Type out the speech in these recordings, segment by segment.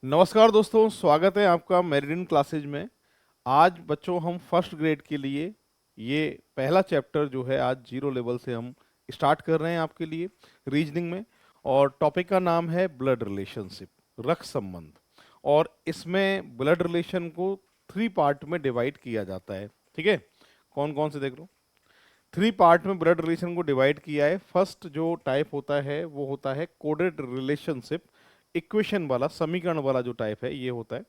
नमस्कार दोस्तों, स्वागत है आपका मेरिडियन क्लासेज में। आज बच्चों हम फर्स्ट ग्रेड के लिए ये पहला चैप्टर जो है आज जीरो लेवल से हम स्टार्ट कर रहे हैं आपके लिए रीजनिंग में। और टॉपिक का नाम है ब्लड रिलेशनशिप, रक्त संबंध। और इसमें ब्लड रिलेशन को 3 पार्ट में डिवाइड किया जाता है। ठीक है, कौन कौन से देख लो। 3 पार्ट में ब्लड रिलेशन को डिवाइड किया है। फर्स्ट जो टाइप होता है वो होता है कोडेड रिलेशनशिप, इक्वेशन वाला, समीकरण वाला जो टाइप है ये होता है।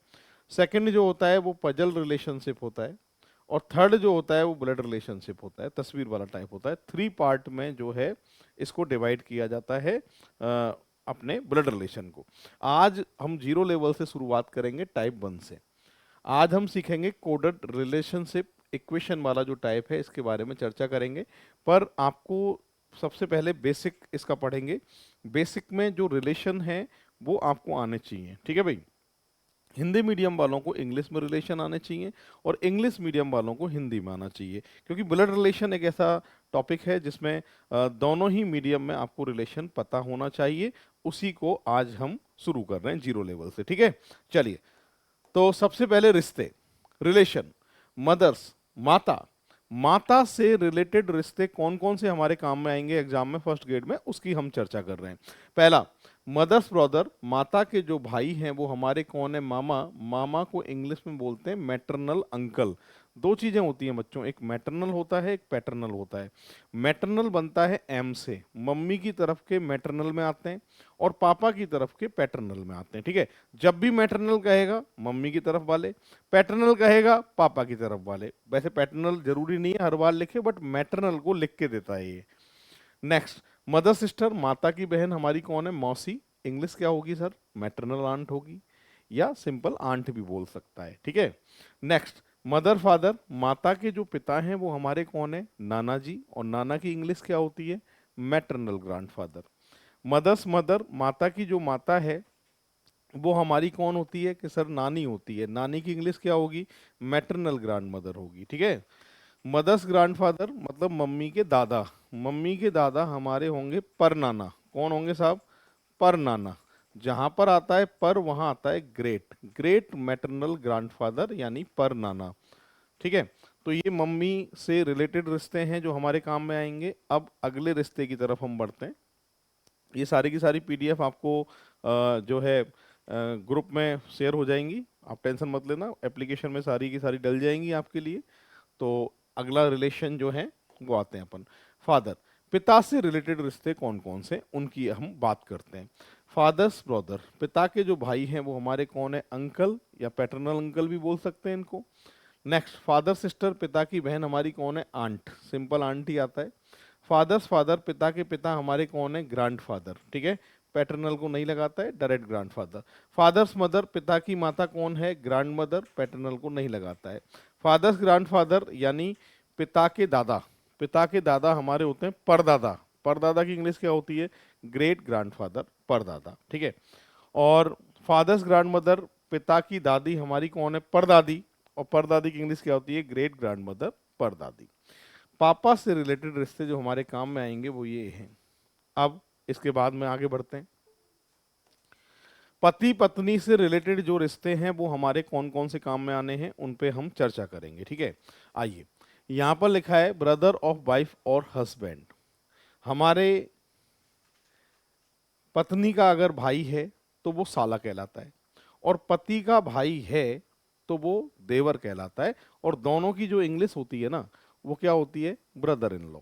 सेकंड जो होता है वो पजल रिलेशनशिप होता है। और थर्ड जो होता है वो ब्लड रिलेशनशिप होता है, तस्वीर वाला टाइप होता है। 3 पार्ट में जो है इसको डिवाइड किया जाता है अपने ब्लड रिलेशन को। आज हम जीरो लेवल से शुरुआत करेंगे, टाइप 1 से। आज हम सीखेंगे कोडेड रिलेशनशिप, इक्वेशन वाला जो टाइप है इसके बारे में चर्चा करेंगे। पर आपको सबसे पहले बेसिक इसका पढ़ेंगे। बेसिक में जो रिलेशन है वो आपको आने चाहिए। ठीक है भाई, हिंदी मीडियम वालों को इंग्लिश में रिलेशन आने चाहिए और इंग्लिश मीडियम वालों को हिंदी में आना चाहिए, क्योंकि ब्लड रिलेशन एक ऐसा टॉपिक है जिसमें दोनों ही मीडियम में आपको रिलेशन पता होना चाहिए। उसी को आज हम शुरू कर रहे हैं जीरो लेवल से। ठीक है, चलिए। तो सबसे पहले रिश्ते, रिलेशन, मदर्स, माता। माता से रिलेटेड रिश्ते कौन कौन से हमारे काम में आएंगे एग्जाम में फर्स्ट ग्रेड में, उसकी हम चर्चा कर रहे हैं। पहला, मदर्स ब्रदर, माता के जो भाई हैं वो हमारे कौन है? मामा। मामा को इंग्लिश में बोलते हैं मैटरनल अंकल। दो चीजें होती हैं बच्चों, एक मैटरनल होता है, एक पैटर्नल होता है। मैटरनल बनता है एम से, मम्मी की तरफ के मैटरनल में आते हैं, और पापा की तरफ के पैटर्नल में आते हैं। ठीक है, जब भी मैटरनल कहेगा मम्मी की तरफ वाले, पैटर्नल कहेगा पापा की तरफ वाले। वैसे पैटर्नल जरूरी नहीं है हर बार लिखे, बट मैटरनल को लिख के देता है ये। नेक्स्ट, मदर सिस्टर, माता की बहन हमारी कौन है? मौसी। इंग्लिश क्या होगी सर? मैटरनल आंट होगी, या सिंपल आंट भी बोल सकता है। ठीक है। नेक्स्ट, मदर फादर, माता के जो पिता हैं वो हमारे कौन है? नाना जी। और नाना की इंग्लिश क्या होती है? Maternal grandfather. मदर्स मदर, माता की जो माता है वो हमारी कौन होती है? कि सर नानी होती है। नानी की इंग्लिश क्या होगी? मैटरनल ग्रैंड मदर होगी। ठीक है। मदर्स ग्रैंडफादर मतलब मम्मी के दादा। मम्मी के दादा हमारे होंगे पर नाना। कौन होंगे साहब? पर नाना। जहां पर आता है पर वहां आता है ग्रेट। ग्रेट मैटरनल ग्रैंडफादर यानी पर नाना। ठीक है। तो ये मम्मी से रिलेटेड रिश्ते हैं जो हमारे काम में आएंगे। अब अगले रिश्ते की तरफ हम बढ़ते हैं। ये सारी की सारी पीडीएफ आपको जो है ग्रुप में शेयर हो जाएंगी, आप टेंशन मत लेना। एप्लीकेशन में सारी की सारी डल जाएंगी आपके लिए। तो अगला रिलेशन जो है वो आते हैं अपन। फादर, पिता से रिलेटेड रिश्ते कौन कौन से, उनकी हम बात करते हैं। फादर्स ब्रदर, पिता के जो भाई हैं वो हमारे कौन है? अंकल, या पैटर्नल अंकल भी बोल सकते हैं इनको। नेक्स्ट, फादर सिस्टर, पिता की बहन हमारी कौन है? आंट। सिंपल आंट ही आता है। फादर्स फादर, पिता के पिता हमारे कौन है? ग्रैंडफादर। ठीक है, पैटर्नल को नहीं लगाता है, डायरेक्ट ग्रैंडफादर। फादर्स मदर, पिता की माता कौन है? ग्रैंड मदर, पैटर्नल को नहीं लगाता है। फादर्स ग्रैंडफादर यानी पिता के दादा। पिता के दादा हमारे होते हैं परदादा। परदादा की इंग्लिश क्या होती है? ग्रेट ग्रैंडफादर, परदादा। ठीक है। और फादर्स ग्रैंडमदर, पिता की दादी हमारी कौन है? परदादी। और परदादी की इंग्लिश क्या होती है? ग्रेट ग्रैंडमदर, परदादी। पापा से रिलेटेड रिश्ते जो हमारे काम में आएंगे वो ये हैं। अब इसके बाद में आगे बढ़ते हैं। पति पत्नी से रिलेटेड जो रिश्ते हैं वो हमारे कौन कौन से काम में आने हैं उन पे हम चर्चा करेंगे। ठीक है, आइए। यहां पर लिखा है ब्रदर ऑफ वाइफ और हस्बैंड। हमारे पत्नी का अगर भाई है तो वो साला कहलाता है, और पति का भाई है तो वो देवर कहलाता है। और दोनों की जो इंग्लिश होती है ना वो क्या होती है? ब्रदर इन लॉ,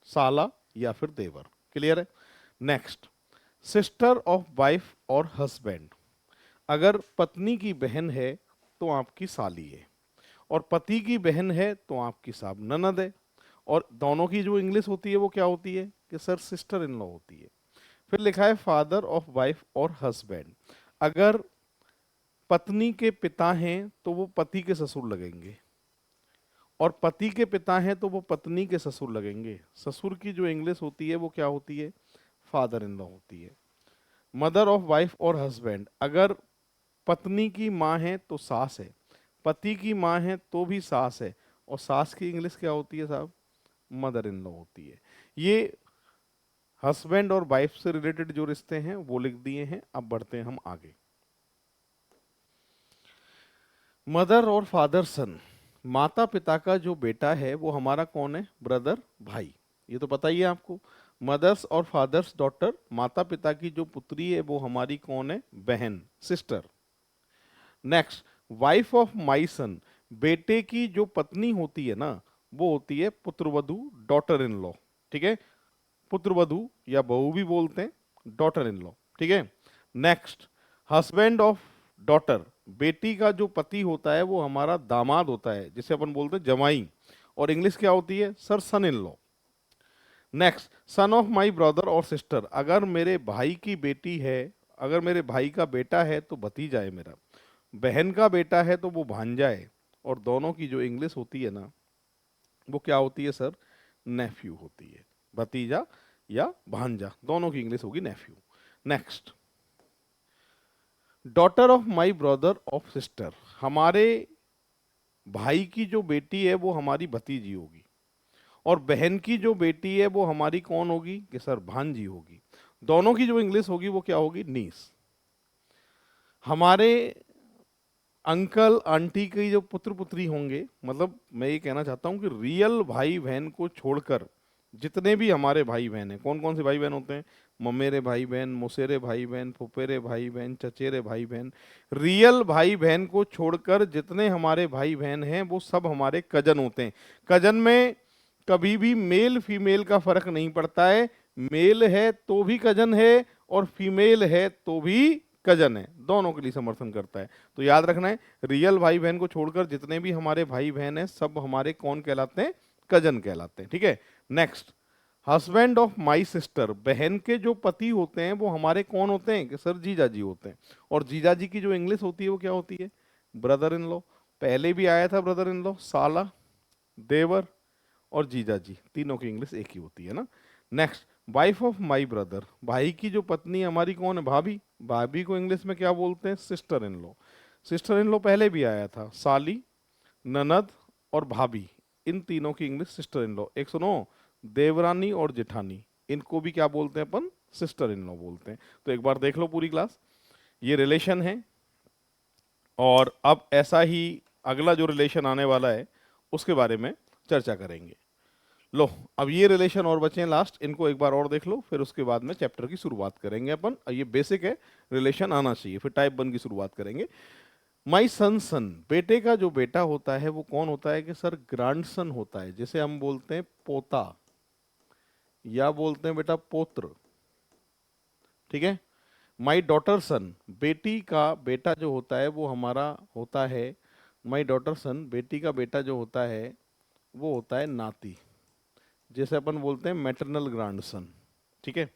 साला या फिर देवर। क्लियर है। नेक्स्ट, सिस्टर ऑफ वाइफ और हस्बैंड। अगर पत्नी की बहन है तो आपकी साली है, और पति की बहन है तो आपकी साहब ननद है। और दोनों की जो इंग्लिश होती है वो क्या होती है? कि सर सिस्टर इन लॉ होती है। फिर लिखा है फादर ऑफ वाइफ और हस्बैंड। अगर पत्नी के पिता हैं तो वो पति के ससुर लगेंगे, और पति के पिता हैं तो वो पत्नी के ससुर लगेंगे। ससुर की जो इंग्लिश होती है वो क्या होती है? फादर इन लॉ होती है। मदर ऑफ वाइफ और हस्बैंड, अगर पत्नी की माँ है तो सास है, पति की माँ है तो भी सास है, और सास की इंग्लिश क्या होती है साहब? मदर इन लॉ होती है। ये हस्बैंड और वाइफ से रिलेटेड जो रिश्ते हैं वो लिख दिए हैं। अब बढ़ते हैं हम आगे। मदर और फादर सन, माता पिता का जो बेटा है वो हमारा कौन है? ब्रदर, भाई। ये तो पता ही है आपको। मदर्स और फादर्स डॉटर, माता पिता की जो पुत्री है वो हमारी कौन है? बहन, sister. Next, wife of my son, बेटे की जो पत्नी होती है ना वो होती है पुत्रवधू, डॉटर इन लॉ। ठीक है, पुत्रवधू या बहू भी बोलते हैं, डॉटर इन लॉ। ठीक है। नेक्स्ट, हस्बैंड ऑफ डॉटर, बेटी का जो पति होता है वो हमारा दामाद होता है, जिसे अपन बोलते हैं जमाई, और इंग्लिश क्या होती है? Sir, son in law. Next, son of my brother और सिस्टर, अगर मेरे भाई की बेटी है, अगर मेरे भाई का बेटा है तो भतीजा है मेरा, बहन का बेटा है तो वो भांजा है, और दोनों की जो इंग्लिश होती है ना वो क्या होती है सर? नेफ्यू होती है। भतीजा या भांजा, दोनों की इंग्लिश होगी nephew. Next, daughter of my brother of sister, हमारे भाई की जो बेटी है वो हमारी भतीजी होगी, और बहन की जो बेटी है वो हमारी कौन होगी? कि सर, भांजी होगी। दोनों की जो इंग्लिश होगी वो क्या होगी? नीस। हमारे अंकल आंटी की जो पुत्र पुत्री होंगे, मतलब मैं ये कहना चाहता हूं कि रियल भाई बहन को छोड़कर जितने भी हमारे भाई बहन हैं, कौन कौन से भाई बहन होते हैं? ममेरे भाई बहन, मौसेरे भाई बहन, फुफेरे भाई बहन, चचेरे भाई बहन, रियल भाई बहन को छोड़कर जितने हमारे भाई बहन हैं वो सब हमारे कजन होते हैं। कजन में कभी भी मेल फीमेल का फर्क नहीं पड़ता है, मेल है तो भी कजन है और फीमेल है तो भी कजन है, दोनों के लिए समर्थन करता है। तो याद रखना है, रियल भाई बहन को छोड़कर जितने भी हमारे भाई बहन हैं सब हमारे कौन कहलाते हैं? कजन कहलाते हैं। ठीक है। Next, husband of my sister, बहन के जो पति होते हैं वो हमारे कौन होते हैं? कि सर, जीजा जी होते हैं, और जीजा जी की जो इंग्लिश होती है वो क्या होती है? Brother in law. पहले भी आया था ब्रदर इन लॉ, साला, देवर और जीजा जी, तीनों की इंग्लिश एक ही होती है ना। Next, wife of my brother, भाई की जो पत्नी हमारी कौन है? भाभी। भाभी को इंग्लिश में क्या बोलते हैं? Sister in law. Sister in law पहले भी आया था, साली, ननद और भाभी, इन तीनों की इंग्लिश सिस्टर इन लॉ। एक सुनो, देवरानी और जेठानी, इनको भी क्या बोलते हैं अपन? सिस्टर इन लॉ बोलते हैं। तो एक बार देख लो पूरी क्लास, ये रिलेशन है, और अब ऐसा ही अगला जो रिलेशन आने वाला है उसके बारे में चर्चा करेंगे। लो, अब ये रिलेशन और बचे हैं लास्ट, इनको एक बार और देख लो, फिर उसके बाद में चैप्टर की शुरुआत करेंगे अपन। ये बेसिक है, रिलेशन आना चाहिए, फिर टाइप 1 की शुरुआत करेंगे। माई सन, सन, बेटे का जो बेटा होता है वो कौन होता है? कि सर, ग्रांडसन होता है, जिसे हम बोलते हैं पोता, या बोलते हैं बेटा पोत्र। ठीक है। माई डॉटर सन, बेटी का बेटा जो होता है वो हमारा होता है, माई डॉटर सन, बेटी का बेटा जो होता है वो होता है नाती, जैसे अपन बोलते हैं मैटरनल ग्रांडसन। ठीक है,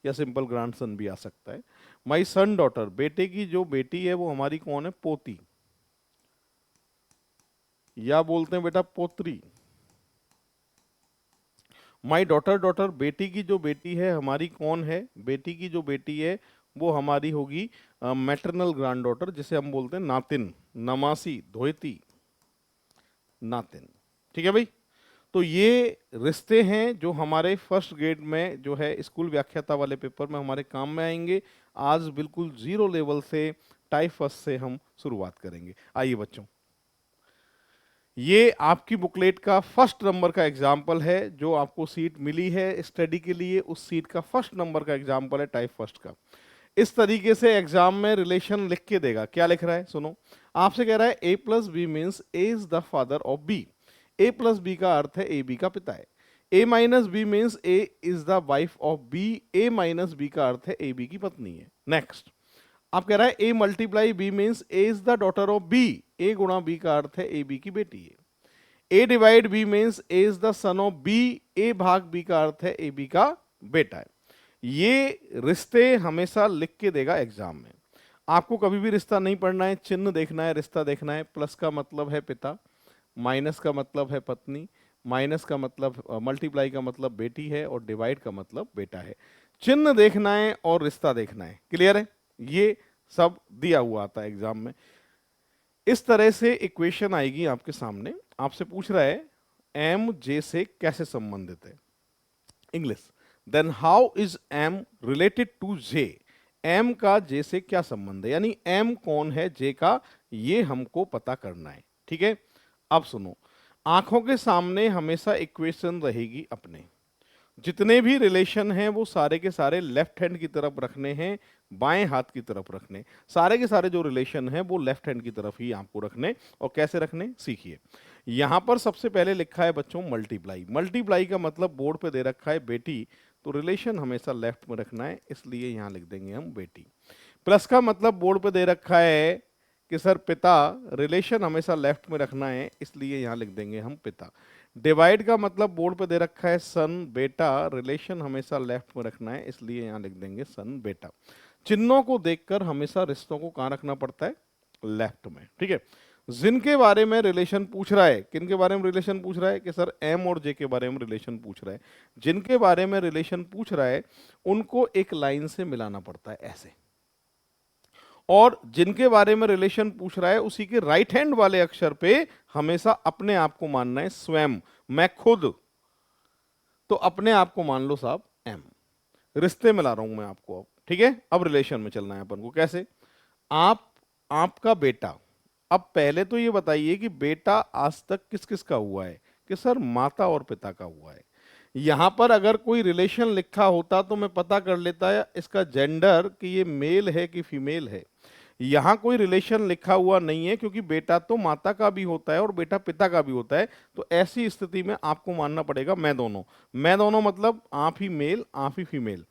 या सिंपल ग्रांडसन भी आ सकता है। माई सन डॉटर, बेटे की जो बेटी है वो हमारी कौन है? पोती, या बोलते हैं बेटा पोत्री। माई डॉटर डॉटर, बेटी की जो बेटी है हमारी कौन है? बेटी की जो बेटी है वो हमारी होगी मैटरनल ग्रैंड डॉटर, जिसे हम बोलते हैं नातिन, नमासी, धोती, नातिन। ठीक है भाई। तो ये रिश्ते हैं जो हमारे फर्स्ट ग्रेड में जो है स्कूल व्याख्याता वाले पेपर में हमारे काम में आएंगे। आज बिल्कुल जीरो लेवल से, टाइप फर्स्ट से हम शुरुआत करेंगे। आइए बच्चों, ये आपकी बुकलेट का फर्स्ट नंबर का एग्जाम्पल है, जो आपको सीट मिली है स्टडी के लिए, उस सीट का फर्स्ट नंबर का एग्जाम्पल है टाइप फर्स्ट का। इस तरीके से एग्जाम में रिलेशन लिख के देगा। क्या लिख रहा है सुनो, आपसे कह रहा है A plus B means A is the father of B. A plus B का अर्थ है ए बी का पिता है। A minus B means A is the wife of B. A minus B का अर्थ है ए बी की पत्नी है। नेक्स्ट, आप कह रहा है A multiply B means A is the daughter of B. A गुणा बी का अर्थ है ए बी की बेटी है। A divide B means A is the son of B. A भाग बी का अर्थ है ए बी का बेटा है। ये रिश्ते हमेशा लिख के देगा एग्जाम में। आपको कभी भी रिश्ता नहीं पढ़ना है, चिन्ह देखना है, रिश्ता देखना है। प्लस का मतलब है पिता, माइनस का मतलब है पत्नी, माइनस का मतलब मल्टीप्लाई का मतलब बेटी है, और डिवाइड का मतलब बेटा है। चिन्ह देखना है और रिश्ता देखना है। क्लियर है? ये सब दिया हुआ आता है एग्जाम में। इस तरह से इक्वेशन आएगी आपके सामने, आपसे पूछ रहा है एम जे से कैसे संबंधित है। English, then how is M related to J. M का जे से क्या संबंध है, यानी एम कौन है जे का, ये हमको पता करना है, ठीक है। अब सुनो, आंखों के सामने हमेशा इक्वेशन रहेगी अपने, जितने भी रिलेशन हैं वो सारे के सारे लेफ्ट हैंड की तरफ रखने हैं, बाएं हाथ की तरफ रखने। सारे के सारे जो रिलेशन हैं वो लेफ्ट हैंड की तरफ ही आपको रखने। और कैसे रखने सीखिए। यहां पर सबसे पहले लिखा है बच्चों मल्टीप्लाई। मल्टीप्लाई का मतलब बोर्ड पे दे रखा है बेटी, तो रिलेशन हमेशा लेफ्ट में रखना है, इसलिए यहां लिख देंगे हम बेटी। प्लस का मतलब बोर्ड पे दे रखा है कि सर पिता, रिलेशन हमेशा लेफ्ट में रखना है, इसलिए यहां लिख देंगे हम पिता। डिवाइड का मतलब बोर्ड पे दे रखा है सन बेटा, रिलेशन हमेशा लेफ्ट में रखना है, इसलिए यहां लिख देंगे सन बेटा। चिन्हों को देखकर हमेशा रिश्तों को कहां रखना पड़ता है, लेफ्ट में, ठीक है। जिनके बारे में रिलेशन पूछ रहा है, किन के बारे में रिलेशन पूछ रहा है कि सर एम और जे के बारे में रिलेशन पूछ रहा है, जिनके बारे में रिलेशन पूछ रहा है उनको एक लाइन से मिलाना पड़ता है ऐसे। और जिनके बारे में रिलेशन पूछ रहा है उसी के राइट हैंड वाले अक्षर पे हमेशा अपने आप को मानना है स्वयं, मैं खुद। तो अपने आप को मान लो साहब एम। रिश्ते में ला रहा हूं मैं आपको अब, ठीक है। अब रिलेशन में चलना है अपन को। कैसे? आप, आपका बेटा। अब पहले तो ये बताइए कि बेटा आज तक किस किस का हुआ है, कि सर माता और पिता का हुआ है। यहां पर अगर कोई रिलेशन लिखा होता तो मैं पता कर लेता है इसका जेंडर कि ये मेल है कि फीमेल है। यहां कोई रिलेशन लिखा हुआ नहीं है, क्योंकि बेटा तो माता का भी होता है और बेटा पिता का भी होता है। तो ऐसी स्थिति में आपको मानना पड़ेगा मैं दोनों। मैं दोनों मतलब आप ही मेल आप ही फीमेल,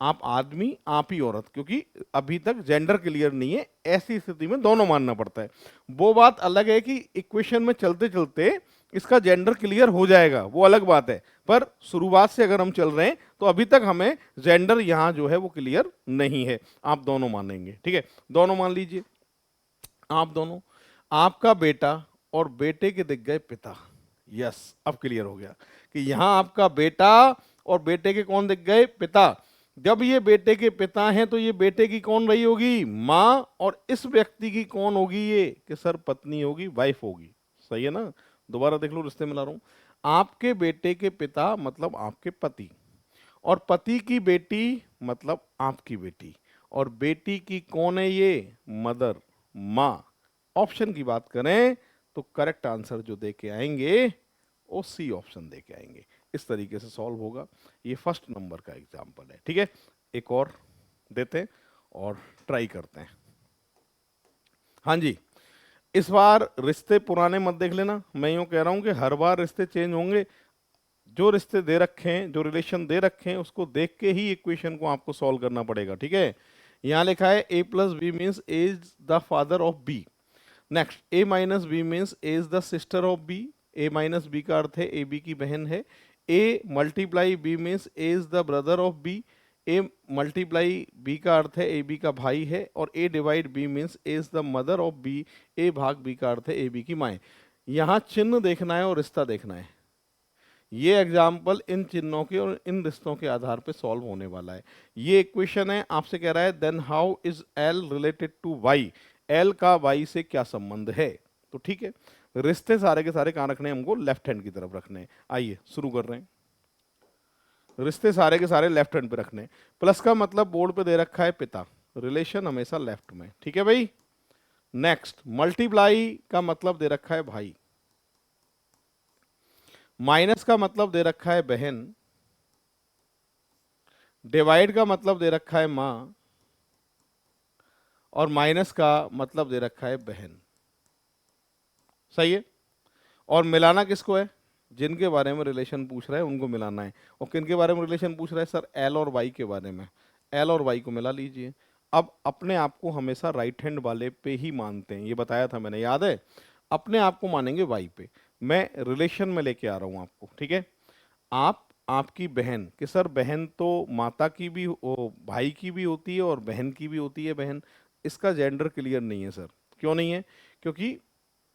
आप आदमी आप ही औरत, क्योंकि अभी तक जेंडर क्लियर नहीं है। ऐसी स्थिति में दोनों मानना पड़ता है। वो बात अलग है कि इक्वेशन में चलते चलते इसका जेंडर क्लियर हो जाएगा, वो अलग बात है। पर शुरुआत से अगर हम चल रहे हैं तो अभी तक हमें जेंडर यहां जो है वो क्लियर नहीं है। आप दोनों मानेंगे, ठीक है। दोनों मान लीजिए, आप दोनों, आपका बेटा और बेटे के दिख गए पिता। यस, अब क्लियर हो गया कि यहां आपका बेटा और बेटे के कौन दिख गए, पिता। जब ये बेटे के पिता हैं तो ये बेटे की कौन रही होगी, मां। और इस व्यक्ति की कौन होगी, ये कि सर पत्नी होगी, वाइफ होगी। सही है ना? दोबारा देख लो, रिश्ते में ला रहा हूं। आपके बेटे के पिता मतलब आपके पति, और पति की बेटी मतलब आपकी बेटी, और बेटी की कौन है, ये मदर, मां। ऑप्शन की बात करें तो करेक्ट आंसर जो दे के आएंगे वो सी ऑप्शन दे के आएंगे। इस तरीके से सॉल्व होगा। ये फर्स्ट नंबर का एग्जाम्पल है, ठीक है। एक और देते हैं और ट्राई करते हैं। हाँ जी, इस बार रिश्ते पुराने मत देख लेना। मैं यूं कह रहा हूं कि हर बार रिश्ते चेंज होंगे। जो रिश्ते दे रखे हैं, जो रिलेशन दे रखे हैं, उसको देख के ही इक्वेशन को आपको सॉल्व करना पड़ेगा, ठीक है। यहां लिखा है a plus B means A is the father of B. Next, a minus B means A is the sister of B. a minus B का अर्थ है ए बी की बहन है। a multiply B means A is the brother of B. a multiply B का अर्थ है A B का भाई है। और a divide B means A is the mother of B. a भाग बी का अर्थ है ए बी की माँ। यहाँ चिन्ह देखना है और रिश्ता देखना है। ये एग्जाम्पल इन चिन्हों के और इन रिश्तों के आधार पे सॉल्व होने वाला है। ये इक्वेशन है, आपसे कह रहा है then how is L related to Y. L का वाई से क्या संबंध है? तो ठीक है, रिश्ते सारे के सारे कहाँ रखने हैं हमको, लेफ्ट हैंड की तरफ रखने हैं। आइए शुरू कर रहे हैं। रिश्ते सारे के सारे लेफ्ट हैंड पे रखने हैं। प्लस का मतलब बोर्ड पे दे रखा है पिता, रिलेशन हमेशा लेफ्ट में, ठीक है भाई। नेक्स्ट, मल्टीप्लाई का मतलब दे रखा है भाई। माइनस का मतलब दे रखा है बहन। डिवाइड का मतलब दे रखा है मां। और माइनस का मतलब दे रखा है बहन। सही है। और मिलाना किसको है, जिनके बारे में रिलेशन पूछ रहा है उनको मिलाना है। और किन के बारे में रिलेशन पूछ रहा है, सर एल और वाई के बारे में। एल और वाई को मिला लीजिए। अब अपने आप को हमेशा राइट हैंड वाले पे ही मानते हैं, ये बताया था मैंने, याद है। अपने आप को मानेंगे वाई पे। मैं रिलेशन में लेके आ रहा हूं आपको, ठीक है। आप, आपकी बहन, कि सर बहन तो माता की भी भाई की भी होती है और बहन की भी होती है बहन। इसका जेंडर क्लियर नहीं है सर। क्यों नहीं है? क्योंकि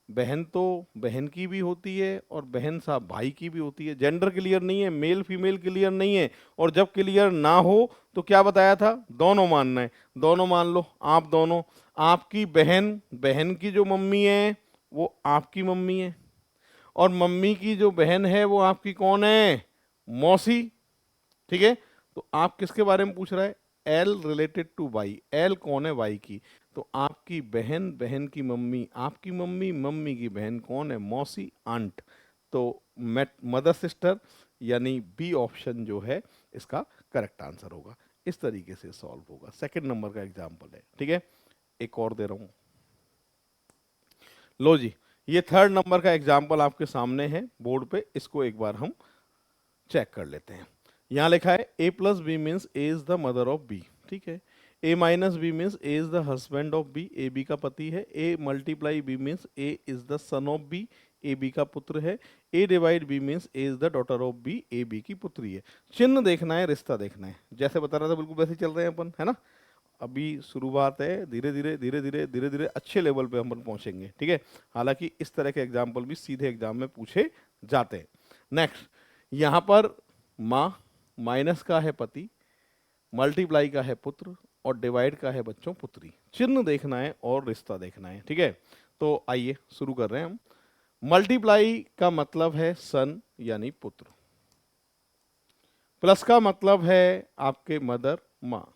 बहन तो बहन की भी होती है और बहन साहब भाई की भी होती है। जेंडर क्लियर नहीं है, मेल फीमेल क्लियर नहीं है। और जब क्लियर ना हो तो क्या बताया था, दोनों मानना है। दोनों मान लो, आप दोनों। आपकी बहन, बहन की जो मम्मी है वो आपकी मम्मी है। और मम्मी की जो बहन है वो आपकी कौन है, मौसी। ठीक है। तो आप किसके बारे में पूछ रहा है, L related to Y. L कौन है, वाई की। तो आपकी बहन, बहन की मम्मी, आपकी मम्मी, मम्मी की बहन कौन है? मौसी, आंट। तो मदर सिस्टर, यानी बी ऑप्शन जो है इसका करेक्ट आंसर होगा। इस तरीके से सॉल्व होगा। सेकंड नंबर का एग्जाम्पल है, ठीक है। एक और दे रहा हूं, लो जी, ये थर्ड नंबर का एग्जाम्पल आपके सामने है बोर्ड पे, इसको एक बार हम चेक कर लेते हैं। यहाँ लिखा है A plus B means A is the mother of B, ठीक है। A minus B means A is the husband of B, A B का पति है। A multiply B means A is the son of B, A B का पुत्र है। A divide B means A is the daughter of B, A B की पुत्री है। चिन्ह देखना है, रिश्ता देखना है, जैसे बता रहा था बिल्कुल वैसे ही चल रहे हैं अपन, है ना। अभी शुरुआत है, धीरे धीरे धीरे धीरे धीरे धीरे अच्छे लेवल पे हम पहुंचेंगे, ठीक है। हालांकि इस तरह के एग्जाम्पल भी सीधे एग्जाम में पूछे जाते हैं। नेक्स्ट, यहाँ पर माँ, माइनस का है पति, मल्टीप्लाई का है पुत्र, और डिवाइड का है बच्चों पुत्री। चिन्ह देखना है और रिश्ता देखना है, ठीक है। तो आइए शुरू कर रहे हैं हम। मल्टीप्लाई का मतलब है सन यानी पुत्र, प्लस का मतलब है आपके मदर, माँ,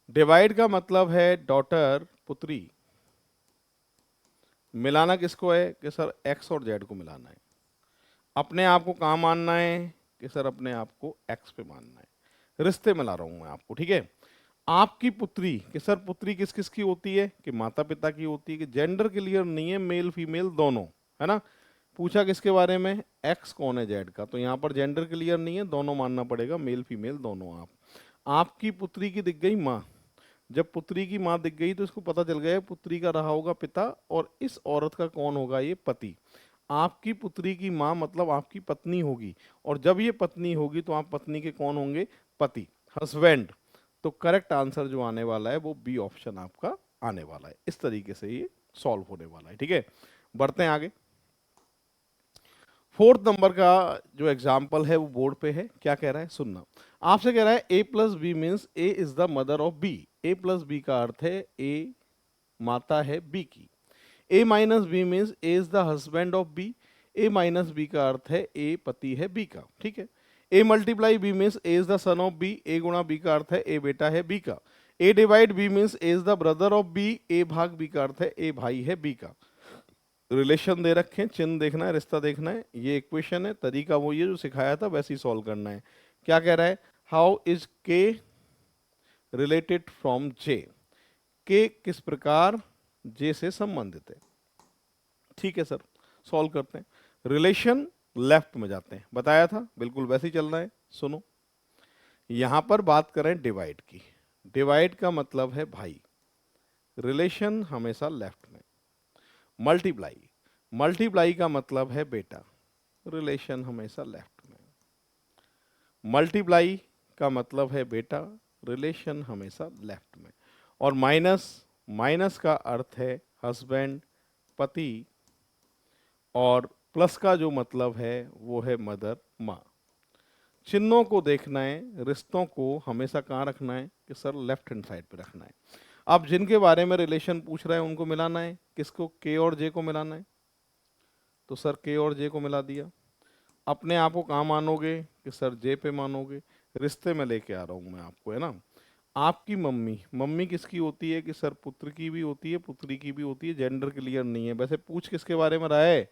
डिवाइड का मतलब है डॉटर, पुत्री, मिलाना किसको है कि सर एक्स और जेड को मिलाना है। अपने आप को कहाँ मानना है कि सर अपने आप को एक्स पे मानना है। रिश्ते मिला रहा हूं मैं आपको, ठीक है। आपकी पुत्री कि सर पुत्री किस किस की होती है कि माता पिता की होती है, कि जेंडर क्लियर नहीं है, मेल फीमेल दोनों, है ना। पूछा किसके बारे में, एक्स कौन है जेड का, तो यहाँ पर जेंडर क्लियर नहीं है, दोनों मानना पड़ेगा, मेल फीमेल दोनों। आपकी पुत्री की दिख गई माँ, जब पुत्री की माँ दिख गई तो इसको पता चल गया पुत्री का रहा होगा पिता, और इस औरत का कौन होगा, ये पति। आपकी पुत्री की माँ मतलब आपकी पत्नी होगी, और जब ये पत्नी होगी तो आप पत्नी के कौन होंगे, पति, हस्बैंड। तो करेक्ट आंसर जो आने वाला है वो बी ऑप्शन आपका आने वाला है। इस तरीके से ये सॉल्व होने वाला है, ठीक है। बढ़ते हैं आगे। फोर्थ नंबर का जो एग्जाम्पल है वो बोर्ड पे है, क्या कह रहा है सुनना। आपसे कह रहा है A plus B means A is the mother of B. A plus B का अर्थ है ए माता है बी की। A minus B means A is the husband of B. A minus B का अर्थ है ए पति है बी का, ठीक है। A multiply B means A is the son of B. A गुणा बी का अर्थ है ए बेटा है बी का। A divide B means A is the brother of B. A भाग बी का अर्थ है ए भाई है बी का। रिलेशन दे रखे हैं, चिन्ह देखना है, रिश्ता देखना है। ये इक्वेशन है, तरीका वो ये जो सिखाया था वैसे ही सॉल्व करना है। क्या कह रहा है, हाउ इज के रिलेटेड फ्रॉम जे। के किस प्रकार जे से संबंधित है, ठीक है सर। सॉल्व करते हैं। रिलेशन लेफ्ट में जाते हैं, बताया था बिल्कुल वैसे ही चलना है। सुनो, यहां पर बात करें डिवाइड की। डिवाइड का मतलब है भाई, रिलेशन हमेशा लेफ्ट में। मल्टीप्लाई, मल्टीप्लाई का मतलब है बेटा, रिलेशन हमेशा लेफ्ट में। मल्टीप्लाई का मतलब है बेटा, रिलेशन हमेशा लेफ्ट में। और माइनस, माइनस का अर्थ है हस्बैंड, पति, और प्लस का जो मतलब है वो है मदर, माँ। चिन्हों को देखना है, रिश्तों को हमेशा कहाँ रखना है कि सर लेफ्ट हैंड साइड पे रखना है। अब जिनके बारे में रिलेशन पूछ रहा है उनको मिलाना है, किसको, के और जे को मिलाना है, तो सर के और जे को मिला दिया। अपने आप को कहाँ मानोगे कि सर जे पे मानोगे। रिश्ते में लेके आ रहा हूँ मैं आपको, है ना। आपकी मम्मी, मम्मी किसकी होती है कि सर पुत्र की भी होती है, पुत्री की भी होती है, जेंडर क्लियर नहीं है। वैसे पूछ किसके बारे में रहा है,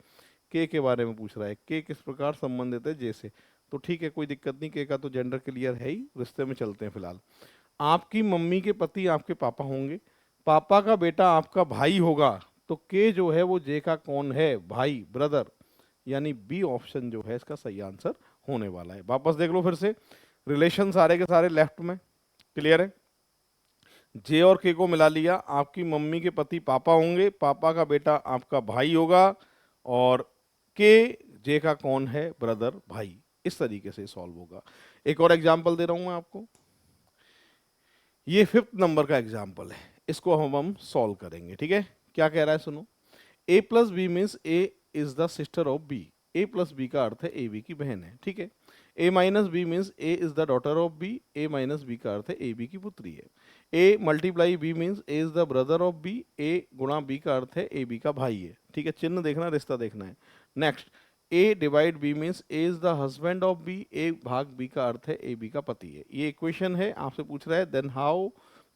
के बारे में पूछ रहा है। के किस प्रकार संबंधित है जे से, तो ठीक है कोई दिक्कत नहीं, के का तो जेंडर क्लियर है ही। रिश्ते में चलते हैं फिलहाल। आपकी मम्मी के पति आपके पापा होंगे, पापा का बेटा आपका भाई होगा, तो के जो है वो जे का कौन है, भाई, ब्रदर, यानी बी ऑप्शन जो है इसका सही आंसर होने वाला है। वापस देख लो फिर से, रिलेशन सारे के सारे लेफ्ट में, क्लियर है। जे और के को मिला लिया, आपकी मम्मी के पति पापा होंगे, पापा का बेटा आपका भाई होगा, और के जे का कौन है, ब्रदर, भाई। इस तरीके से सॉल्व होगा। एक और एग्जांपल दे रहा हूं मैं आपको, ये फिफ्थ नंबर का एग्जांपल है, इसको हम सॉल्व करेंगे, ठीक है। क्या कह रहा है सुनो, A plus B means A is the sister of B. A plus B का अर्थ है ए बी की बहन है, ठीक है। A minus B means A is the daughter of B. A minus B का अर्थ है ए बी की पुत्री है। A multiply B means A is the brother of B. A गुणा बी का अर्थ है ए बी का भाई है, ठीक है। चिन्ह देखना, रिश्ता देखना है। Next, A divide B means A is the husband of B. A भाग बी का अर्थ है ए बी का पति है। ये इक्वेशन है, आपसे पूछ रहा है then how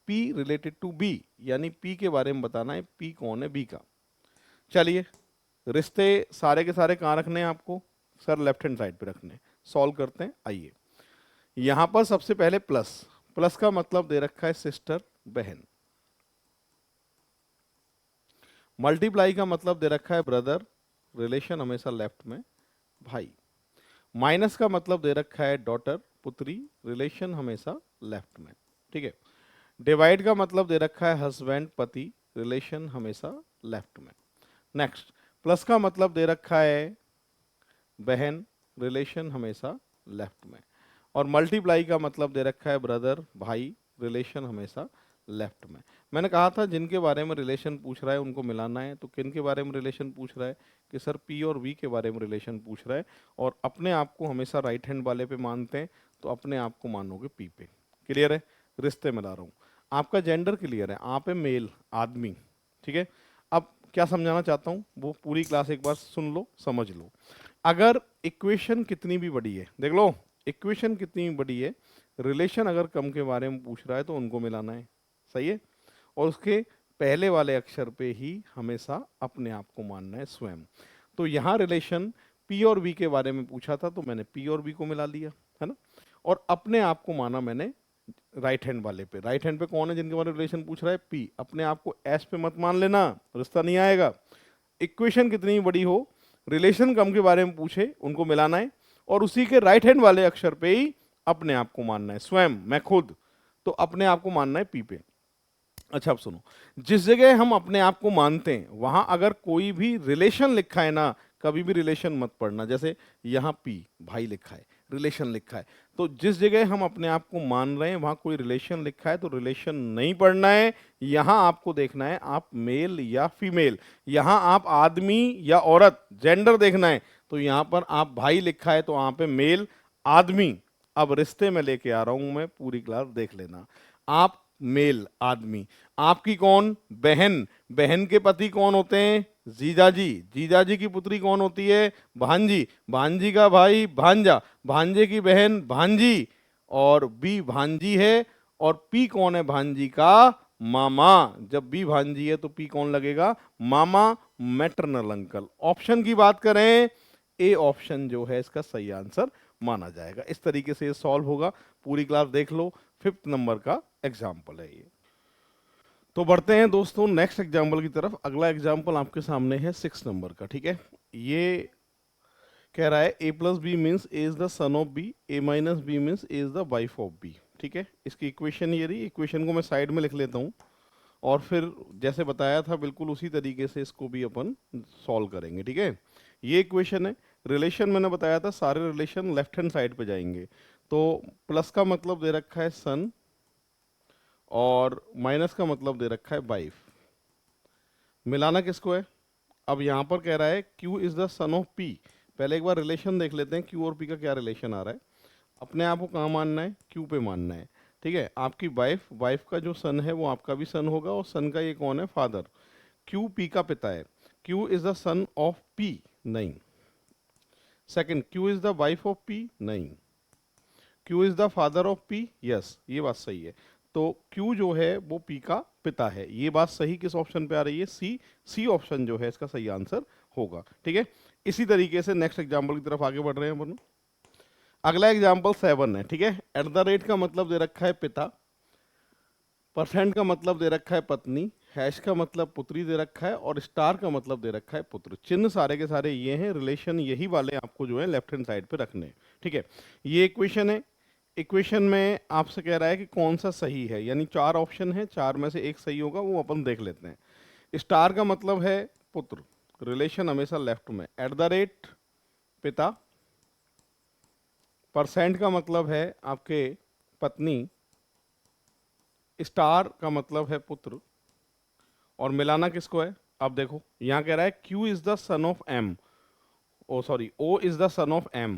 P related to B, यानी P के बारे में बताना है, P कौन है B का। चलिए, रिश्ते सारे के सारे कहाँ रखने हैं आपको सर? लेफ्ट हैंड साइड पे रखने हैं। सॉल्व करते हैं, आइए। यहां पर सबसे पहले प्लस, प्लस का मतलब दे रखा है सिस्टर, बहन। मल्टीप्लाई का मतलब दे रखा है ब्रदर, रिलेशन हमेशा लेफ्ट में, भाई। माइनस का मतलब दे रखा है डॉटर, पुत्री, रिलेशन हमेशा लेफ्ट में, ठीक है। डिवाइड का मतलब दे रखा है हस्बैंड, पति, रिलेशन हमेशा लेफ्ट में। नेक्स्ट, प्लस का मतलब दे रखा है बहन, रिलेशन हमेशा लेफ्ट में। और मल्टीप्लाई का मतलब दे रखा है ब्रदर, भाई, रिलेशन हमेशा लेफ्ट में। मैंने कहा था जिनके बारे में रिलेशन पूछ रहा है उनको मिलाना है। तो किन के बारे में रिलेशन पूछ रहा है? कि सर पी और वी के बारे में रिलेशन पूछ रहा है, और अपने आप को हमेशा राइट हैंड वाले पे मानते हैं, तो अपने आप को मानोगे पी पे। क्लियर है? रिश्ते मिला रहा हूँ। आपका जेंडर क्लियर है, आप है मेल, आदमी, ठीक है। अब क्या समझाना चाहता हूँ वो पूरी क्लास एक बार सुन लो, समझ लो। अगर इक्वेशन कितनी भी बड़ी है, देख लो, इक्वेशन कितनी भी बड़ी है, रिलेशन अगर कम के बारे में पूछ रहा है तो उनको मिलाना है, सही है। और उसके पहले वाले अक्षर पे ही हमेशा अपने आप को मानना है, स्वयं। तो यहाँ रिलेशन पी और वी के बारे में पूछा था, तो मैंने पी और वी को मिला लिया, है ना। और अपने आप को माना मैंने राइट हैंड वाले पे। राइट हैंड पे कौन है जिनके बारे में रिलेशन पूछ रहा है? पी। अपने आप को एस पे मत मान लेना, रिश्ता नहीं आएगा। इक्वेशन कितनी बड़ी हो, रिलेशन कम के बारे में पूछे, उनको मिलाना है, और उसी के राइट हैंड वाले अक्षर पे ही अपने आप को मानना है, स्वयं, मैं खुद। तो अपने आप को मानना है पी पे। अच्छा, अब सुनो, जिस जगह हम अपने आप को मानते हैं वहां अगर कोई भी रिलेशन लिखा है ना, कभी भी रिलेशन मत पढ़ना। जैसे यहाँ पी, भाई लिखा है, रिलेशन लिखा है, तो जिस जगह हम अपने आप को मान रहे हैं वहां कोई रिलेशन लिखा है तो रिलेशन नहीं पढ़ना है। यहां आपको देखना है आप मेल या फीमेल, यहां आप आदमी या औरत, जेंडर देखना है। तो यहां पर आप भाई लिखा है तो वहां पे मेल, आदमी। अब रिश्ते में लेके आ रहा हूं मैं, पूरी क्लास देख लेना। आप मेल, आदमी, आपकी कौन? बहन। बहन के पति कौन होते हैं? जीजाजी। जीजाजी की पुत्री कौन होती है? भांजी। भांजी का भाई भांजा। भांजे की बहन भांजी। और बी भांजी है, और पी कौन है भांजी का? मामा। जब बी भांजी है तो पी कौन लगेगा? मामा, मैटरनल अंकल। ऑप्शन की बात करें, ए ऑप्शन जो है इसका सही आंसर माना जाएगा। इस तरीके से ये सॉल्व होगा, पूरी क्लास देख लो। 5th नंबर का एग्जाम्पल है ये। तो बढ़ते हैं दोस्तों नेक्स्ट एग्जाम्पल की तरफ। अगला एग्जाम्पल आपके सामने है 6 नंबर का, ठीक है। ये कह रहा है A plus B means A is the son of B, A minus B means A is the wife of B, ठीक है। इसकी इक्वेशन ये रही। इक्वेशन को मैं साइड में लिख लेता हूँ, और फिर जैसे बताया था बिल्कुल उसी तरीके से इसको भी अपन सॉल्व करेंगे, ठीक है। ये इक्वेशन है। रिलेशन मैंने बताया था सारे रिलेशन लेफ्ट हैंड साइड पे जाएंगे। तो प्लस का मतलब दे रखा है सन, और माइनस का मतलब दे रखा है वाइफ। मिलाना किसको है? अब यहां पर कह रहा है Q is the son of P। पहले एक बार रिलेशन देख लेते हैं, Q और P का क्या रिलेशन आ रहा है। अपने आप को कहाँ मानना है? Q पे मानना है, ठीक है। आपकी वाइफ, वाइफ का जो सन है वो आपका भी सन होगा, और सन का ये कौन है? फादर। Q P का पिता है। Q is the son of P, नहीं। Second, Q is the wife of P, नहीं। Q is the father of P, yes, ये बात सही है। तो Q जो है वो P का पिता है। ये बात सही किस ऑप्शन पे आ रही है? सी। सी ऑप्शन जो है इसका सही आंसर होगा, ठीक है। इसी तरीके से नेक्स्ट एग्जांपल की तरफ आगे बढ़ रहे हैं अपन। अगला एग्जांपल 7 है, ठीक है। एट द रेट का मतलब दे रखा है पिता, परसेंट का मतलब दे रखा है पत्नी, हैश का मतलब पुत्री दे रखा है, और स्टार का मतलब दे रखा है पुत्र। चिन्ह सारे के सारे ये हैं। रिलेशन यही वाले आपको जो है लेफ्ट हैंड साइड पे रखने हैं, ठीक है। ये इक्वेशन है। इक्वेशन में आपसे कह रहा है कि कौन सा सही है, यानी 4 ऑप्शन है, 4 में से एक सही होगा, वो अपन देख लेते हैं। स्टार का मतलब है पुत्र, रिलेशन हमेशा लेफ्ट में। एट द रेट पिता, परसेंट का मतलब है आपके पत्नी, स्टार का मतलब है पुत्र, और मिलाना किसको है? अब देखो यहां कह रहा है Q is the son of M, oh sorry, O is the son of M,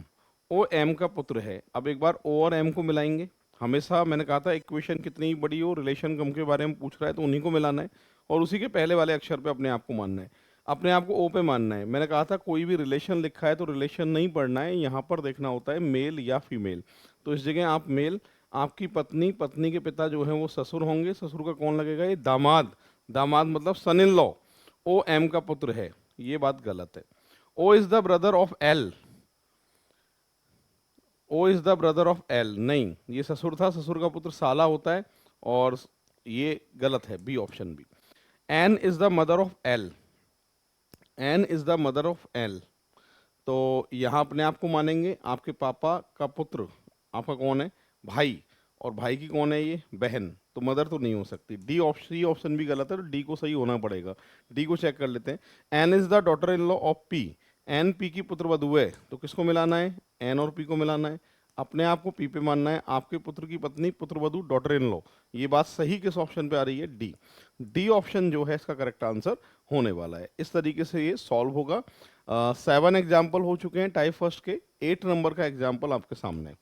O M का पुत्र है। अब एक बार O और M को मिलाएंगे। हमेशा मैंने कहा था इक्वेशन कितनी बड़ी हो, रिलेशन कम के बारे में पूछ रहा है तो उन्हीं को मिलाना है, और उसी के पहले वाले अक्षर पे अपने आप को मानना है। अपने आप को O पे मानना है। मैंने कहा था कोई भी रिलेशन लिखा है तो रिलेशन नहीं पढ़ना है, यहाँ पर देखना होता है मेल या फीमेल। तो इस जगह आप मेल, आपकी पत्नी, पत्नी के पिता जो है वो ससुर होंगे, ससुर का कौन लगेगा, ये दामाद, दामाद मतलब सन इन लॉ, ओ एम का पुत्र है, ये बात गलत है। O is the brother of L, O is the brother of L, नहीं, ये ससुर था, ससुर का पुत्र साला होता है, और ये गलत है, B option B. N is the mother of L, N is the mother of L, तो यहाँ अपने आप को मानेंगे, आपके पापा का पुत्र आपका कौन है, भाई, और भाई की कौन है, ये बहन, तो मदर तो नहीं हो सकती। डी ऑप्शन, सी ऑप्शन भी गलत है, तो डी को सही होना पड़ेगा। डी को चेक कर लेते हैं। N is the daughter in law of P, N P की पुत्र वधू है, तो किसको मिलाना है, एन और पी को मिलाना है, अपने आप को पी पे मानना है, आपके पुत्र की पत्नी पुत्रवधू डॉटर इन लॉ, ये बात सही किस ऑप्शन पे आ रही है, डी। डी ऑप्शन जो है इसका करेक्ट आंसर होने वाला है। इस तरीके से ये सॉल्व होगा। 7 एग्जाम्पल हो चुके हैं टाइप फर्स्ट के, 8 नंबर का एग्जाम्पल आपके सामने है।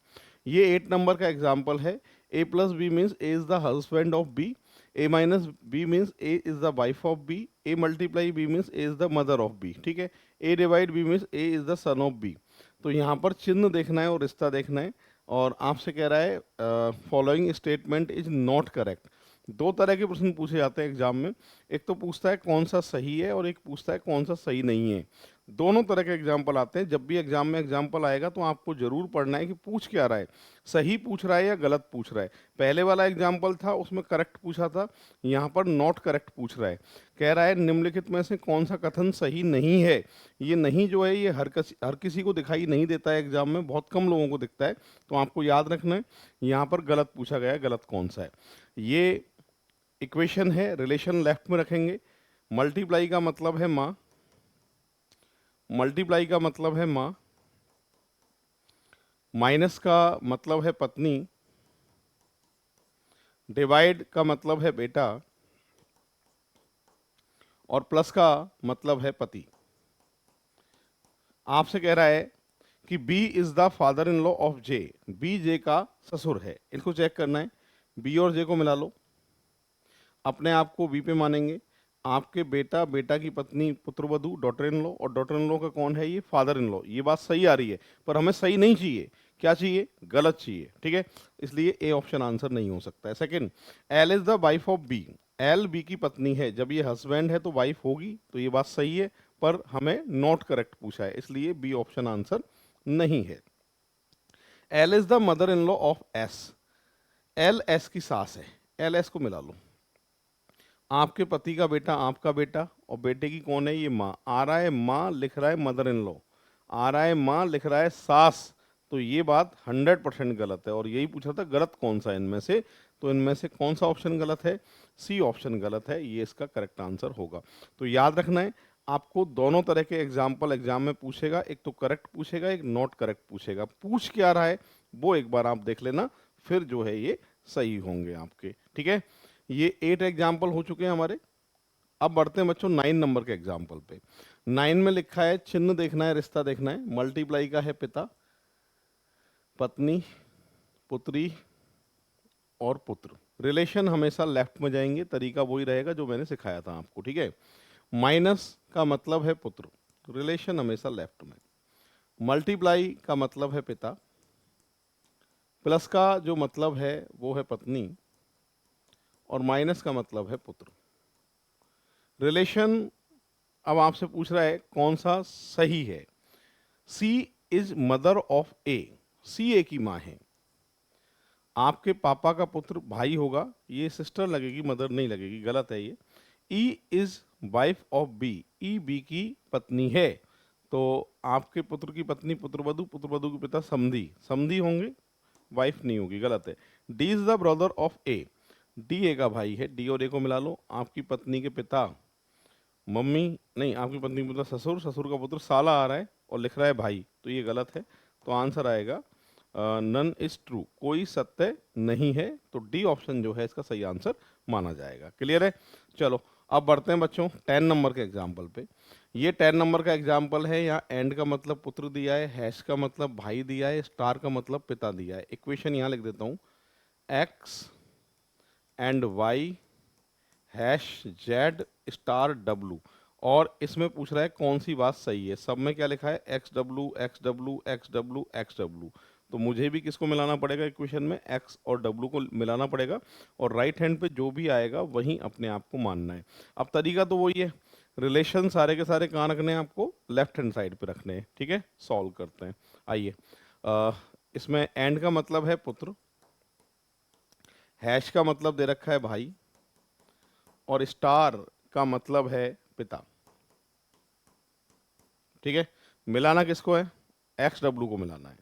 ये 8 नंबर का एग्जाम्पल है, A plus B means A is the husband of B, A minus B means A is the wife of B, A multiply B means A is the mother of B, ठीक है, A divide B means A is the son of B. तो यहाँ पर चिन्ह देखना है और रिश्ता देखना है, और आपसे कह रहा है following statement is not correct. दो तरह के प्रश्न पूछे जाते हैं एग्जाम में, एक तो पूछता है कौन सा सही है और एक पूछता है कौन सा सही नहीं है। दोनों तरह के एग्जाम्पल आते हैं। जब भी एग्जाम में एग्जाम्पल आएगा तो आपको जरूर पढ़ना है कि पूछ क्या रहा है, सही पूछ रहा है या गलत पूछ रहा है। पहले वाला एग्जाम्पल था उसमें करेक्ट पूछा था, यहाँ पर नॉट करेक्ट पूछ रहा है। कह रहा है निम्नलिखित में से कौन सा कथन सही नहीं है। ये नहीं जो है ये हर किसी को दिखाई नहीं देता है एग्जाम में, बहुत कम लोगों को दिखता है, तो आपको याद रखना है। यहाँ पर गलत पूछा गया है, गलत कौन सा है। ये इक्वेशन है, रिलेशन लेफ्ट में रखेंगे। मल्टीप्लाई का मतलब है माँ, मल्टीप्लाई का मतलब है माँ, माइनस का मतलब है पत्नी, डिवाइड का मतलब है बेटा, और प्लस का मतलब है पति। आपसे कह रहा है कि B is the father in law of J, B J का ससुर है, इसको चेक करना है। बी और जे को मिला लो, अपने आप को बी पे मानेंगे, आपके बेटा, बेटा की पत्नी पुत्रवधू डॉटर इन लॉ, और डॉटर इन लॉ का कौन है, ये फादर इन लॉ। ये बात सही आ रही है, पर हमें सही नहीं चाहिए, क्या चाहिए, गलत चाहिए, ठीक है, इसलिए ए ऑप्शन आंसर नहीं हो सकता है। Second, L is the wife of B, L B की पत्नी है, जब ये हस्बैंड है तो वाइफ होगी, तो ये बात सही है, पर हमें नॉट करेक्ट पूछा है, इसलिए बी ऑप्शन आंसर नहीं है। L is the mother in law of S, L S की सास है, एल एस को मिला लो, आपके पति का बेटा, आपका बेटा, और बेटे की कौन है, ये माँ। आ रहा है माँ, लिख रहा है मदर इन लॉ, आ रहा है माँ, लिख रहा है सास, तो ये बात 100% गलत है। और यही पूछा था गलत कौन सा है इनमें से, तो इनमें से कौन सा ऑप्शन गलत है, सी ऑप्शन गलत है, ये इसका करेक्ट आंसर होगा। तो याद रखना है आपको, दोनों तरह के एग्जाम्पल एग्जाम में पूछेगा, एक तो करेक्ट पूछेगा, एक नॉट करेक्ट पूछेगा। पूछ क्या रहा है वो एक बार आप देख लेना, फिर जो है ये सही होंगे आपके, ठीक है। ये 8 एग्जाम्पल हो चुके हैं हमारे। अब बढ़ते हैं बच्चों 9 नंबर के एग्जाम्पल पे। 9 में लिखा है, चिन्ह देखना है, रिश्ता देखना है। मल्टीप्लाई का है पिता, पत्नी, पुत्री और पुत्र। रिलेशन हमेशा लेफ्ट में जाएंगे, तरीका वही रहेगा जो मैंने सिखाया था आपको, ठीक है। माइनस का मतलब है पुत्र, रिलेशन हमेशा लेफ्ट में। मल्टीप्लाई का मतलब है पिता, प्लस का जो मतलब है वो है पत्नी, और माइनस का मतलब है पुत्र। रिलेशन अब आपसे पूछ रहा है कौन सा सही है। सी इज मदर ऑफ ए, सी ए की माँ है। आपके पापा का पुत्र भाई होगा, ये सिस्टर लगेगी, मदर नहीं लगेगी, गलत है ये। E is wife of B, E B की पत्नी है, तो आपके पुत्र की पत्नी पुत्रवधू, पुत्रवधू के पिता समधी, समधी होंगे, वाइफ नहीं होगी, गलत है। D is the brother of A, D A का भाई है, डी और ए को मिला लो। आपकी पत्नी के पिता मम्मी, नहीं, आपकी पत्नी के पिता ससुर, ससुर का पुत्र साला आ रहा है और लिख रहा है भाई, तो ये गलत है। तो आंसर आएगा नन इज ट्रू, कोई सत्य नहीं है, तो डी ऑप्शन जो है इसका सही आंसर माना जाएगा। क्लियर है। चलो अब बढ़ते हैं बच्चों 10 नंबर के एग्जाम्पल पे। ये 10 नंबर का एग्जाम्पल है, यहाँ एंड का मतलब पुत्र दिया है, हैश का मतलब भाई दिया है, स्टार का मतलब पिता दिया है। इक्वेशन यहाँ लिख देता हूँ, X and Y hash Z star W, और इसमें पूछ रहा है कौन सी बात सही है। सब में क्या लिखा है, x W X W X W X W, तो मुझे भी किसको मिलाना पड़ेगा इक्वेशन में, एक्स और डब्लू को मिलाना पड़ेगा, और राइट हैंड पे जो भी आएगा वही अपने आप को मानना है। अब तरीका तो वही है, रिलेशन सारे के सारे कहाँ रखने हैं आपको, लेफ्ट हैंड साइड पे रखने हैं, ठीक है। सॉल्व करते हैं, आइए। इसमें एंड का मतलब है पुत्र, हैश का मतलब दे रखा है भाई, और स्टार का मतलब है पिता, ठीक है। मिलाना किसको है, एक्स डब्लू को मिलाना है,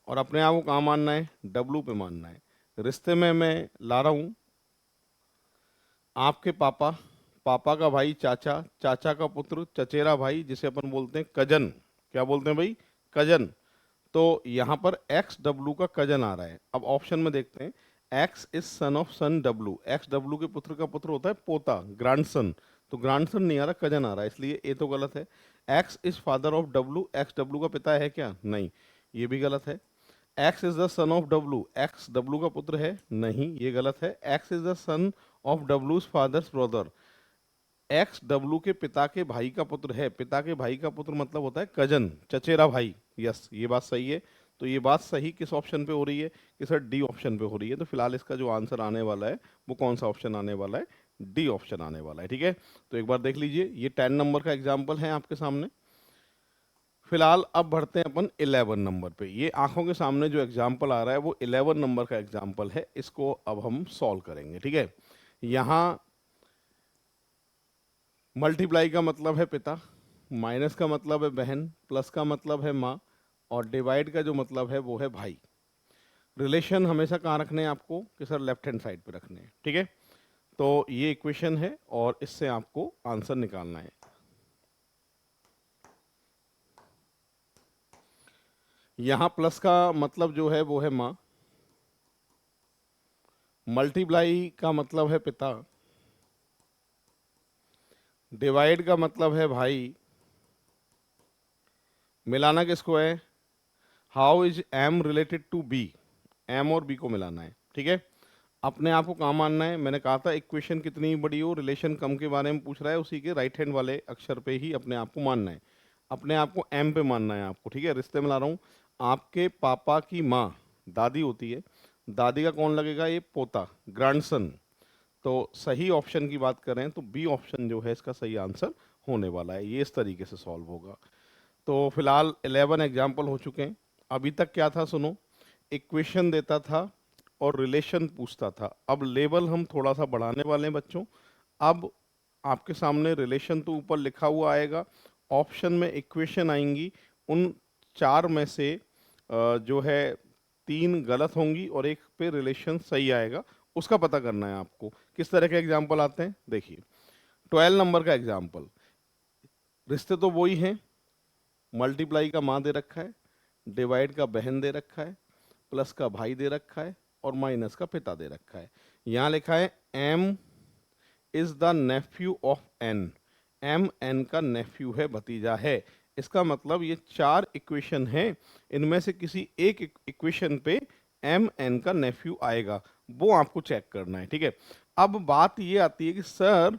और अपने आप को कहाँ मानना है, डब्लू पे मानना है। रिश्ते में मैं ला रहा हूं आपके पापा, पापा का भाई चाचा, चाचा का पुत्र चचेरा भाई, जिसे अपन बोलते हैं कजन। क्या बोलते हैं भाई, कजन। तो यहाँ पर एक्स डब्लू का कजन आ रहा है। अब ऑप्शन में देखते हैं, X is son of son W, X W के पुत्र का पुत्र होता है पोता, ग्रैंडसन। तो ग्रैंडसन नहीं आ रहा, कजन आ रहा है, इसलिए ए तो गलत है। X is father of W, X W का पिता है क्या, नहीं, ये भी गलत है। X is the son of W, X W का पुत्र है, नहीं, ये गलत है। X is the son of डब्लूज फादर्स ब्रदर, एक्स डब्लू के पिता के भाई का पुत्र है, पिता के भाई का पुत्र मतलब होता है कजन, चचेरा भाई। यस, ये बात सही है। तो ये बात सही किस ऑप्शन पे हो रही है, कि सर डी ऑप्शन पे हो रही है। तो फिलहाल इसका जो आंसर आने वाला है वो कौन सा ऑप्शन आने वाला है, डी ऑप्शन आने वाला है, ठीक है। तो एक बार देख लीजिए, ये 10 नंबर का एग्जाम्पल है आपके सामने। फिलहाल अब बढ़ते हैं अपन 11 नंबर पे। ये आंखों के सामने जो एग्जाम्पल आ रहा है वो 11 नंबर का एग्जाम्पल है, इसको अब हम सॉल्व करेंगे, ठीक है। यहाँ मल्टीप्लाई का मतलब है पिता, माइनस का मतलब है बहन, प्लस का मतलब है माँ, और डिवाइड का जो मतलब है वो है भाई। रिलेशन हमेशा कहाँ रखने हैं आपको, कि सर लेफ्ट हैंड साइड पे रखने हैं, ठीक है। तो ये इक्वेशन है और इससे आपको आंसर निकालना है। यहाँ प्लस का मतलब जो है वो है माँ, मल्टीप्लाई का मतलब है पिता, डिवाइड का मतलब है भाई, मिलाना किसको है, how is M related to B, M और बी को मिलाना है, ठीक है। अपने आप को कहाँ मानना है, मैंने कहा था इक्वेशन कितनी बड़ी हो, रिलेशन कम के बारे में पूछ रहा है, उसी के राइट हैंड वाले अक्षर पे ही अपने आप को मानना है। अपने आप को एम पे मानना है आपको, ठीक है। रिश्ते में ला रहा हूँ, आपके पापा की माँ दादी होती है, दादी का कौन लगेगा, ये पोता, ग्रैंडसन। तो सही ऑप्शन की बात करें तो बी ऑप्शन जो है इसका सही आंसर होने वाला है। ये इस तरीके से सॉल्व होगा। तो फिलहाल 11 एग्जाम्पल हो चुके हैं। अभी तक क्या था सुनो, इक्वेशन देता था और रिलेशन पूछता था। अब लेवल हम थोड़ा सा बढ़ाने वाले हैं बच्चों। अब आपके सामने रिलेशन तो ऊपर लिखा हुआ आएगा, ऑप्शन में इक्वेशन आएंगी। उन चार में से जो है 3 गलत होंगी और एक पे रिलेशन सही आएगा, उसका पता करना है आपको। किस तरह के एग्जाम्पल आते हैं देखिए। 12 नंबर का एग्जाम्पल, रिश्ते तो वही हैं, मल्टीप्लाई का माँ दे रखा है, डिवाइड का बहन दे रखा है, प्लस का भाई दे रखा है, और माइनस का पिता दे रखा है। यहाँ लिखा है M is the nephew of N, M N का नेफ्यू है, भतीजा है। इसका मतलब ये 4 इक्वेशन हैं, इनमें से किसी एक इक्वेशन पे एम एन का नेफ्यू आएगा, वो आपको चेक करना है, ठीक है। अब बात ये आती है कि सर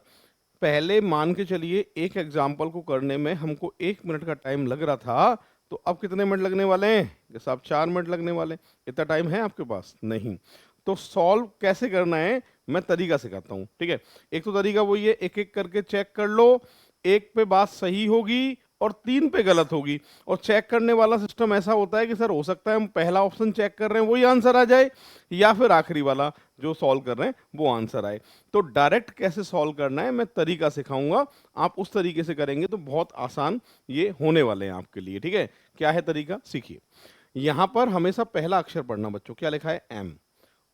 पहले मान के चलिए एक एग्जाम्पल को करने में हमको 1 मिनट का टाइम लग रहा था, तो अब कितने मिनट लगने वाले हैं, जैसे आप 4 मिनट लगने वाले। इतना टाइम है आपके पास नहीं। तो सॉल्व कैसे करना है मैं तरीका सिखाता हूँ, ठीक है। एक तो तरीका वही है, एक एक करके चेक कर लो, एक पे बात सही होगी और 3 पे गलत होगी। और चेक करने वाला सिस्टम ऐसा होता है कि सर हो सकता है हम पहला ऑप्शन चेक कर रहे हैं वही आंसर आ जाए, या फिर आखिरी वाला जो सॉल्व कर रहे हैं वो आंसर आए। तो डायरेक्ट कैसे सॉल्व करना है मैं तरीका सिखाऊंगा, आप उस तरीके से करेंगे तो बहुत आसान ये होने वाले हैं आपके लिए, ठीक है। क्या है तरीका, सीखिए। यहां पर हमेशा पहला अक्षर पढ़ना बच्चों, क्या लिखा है एम,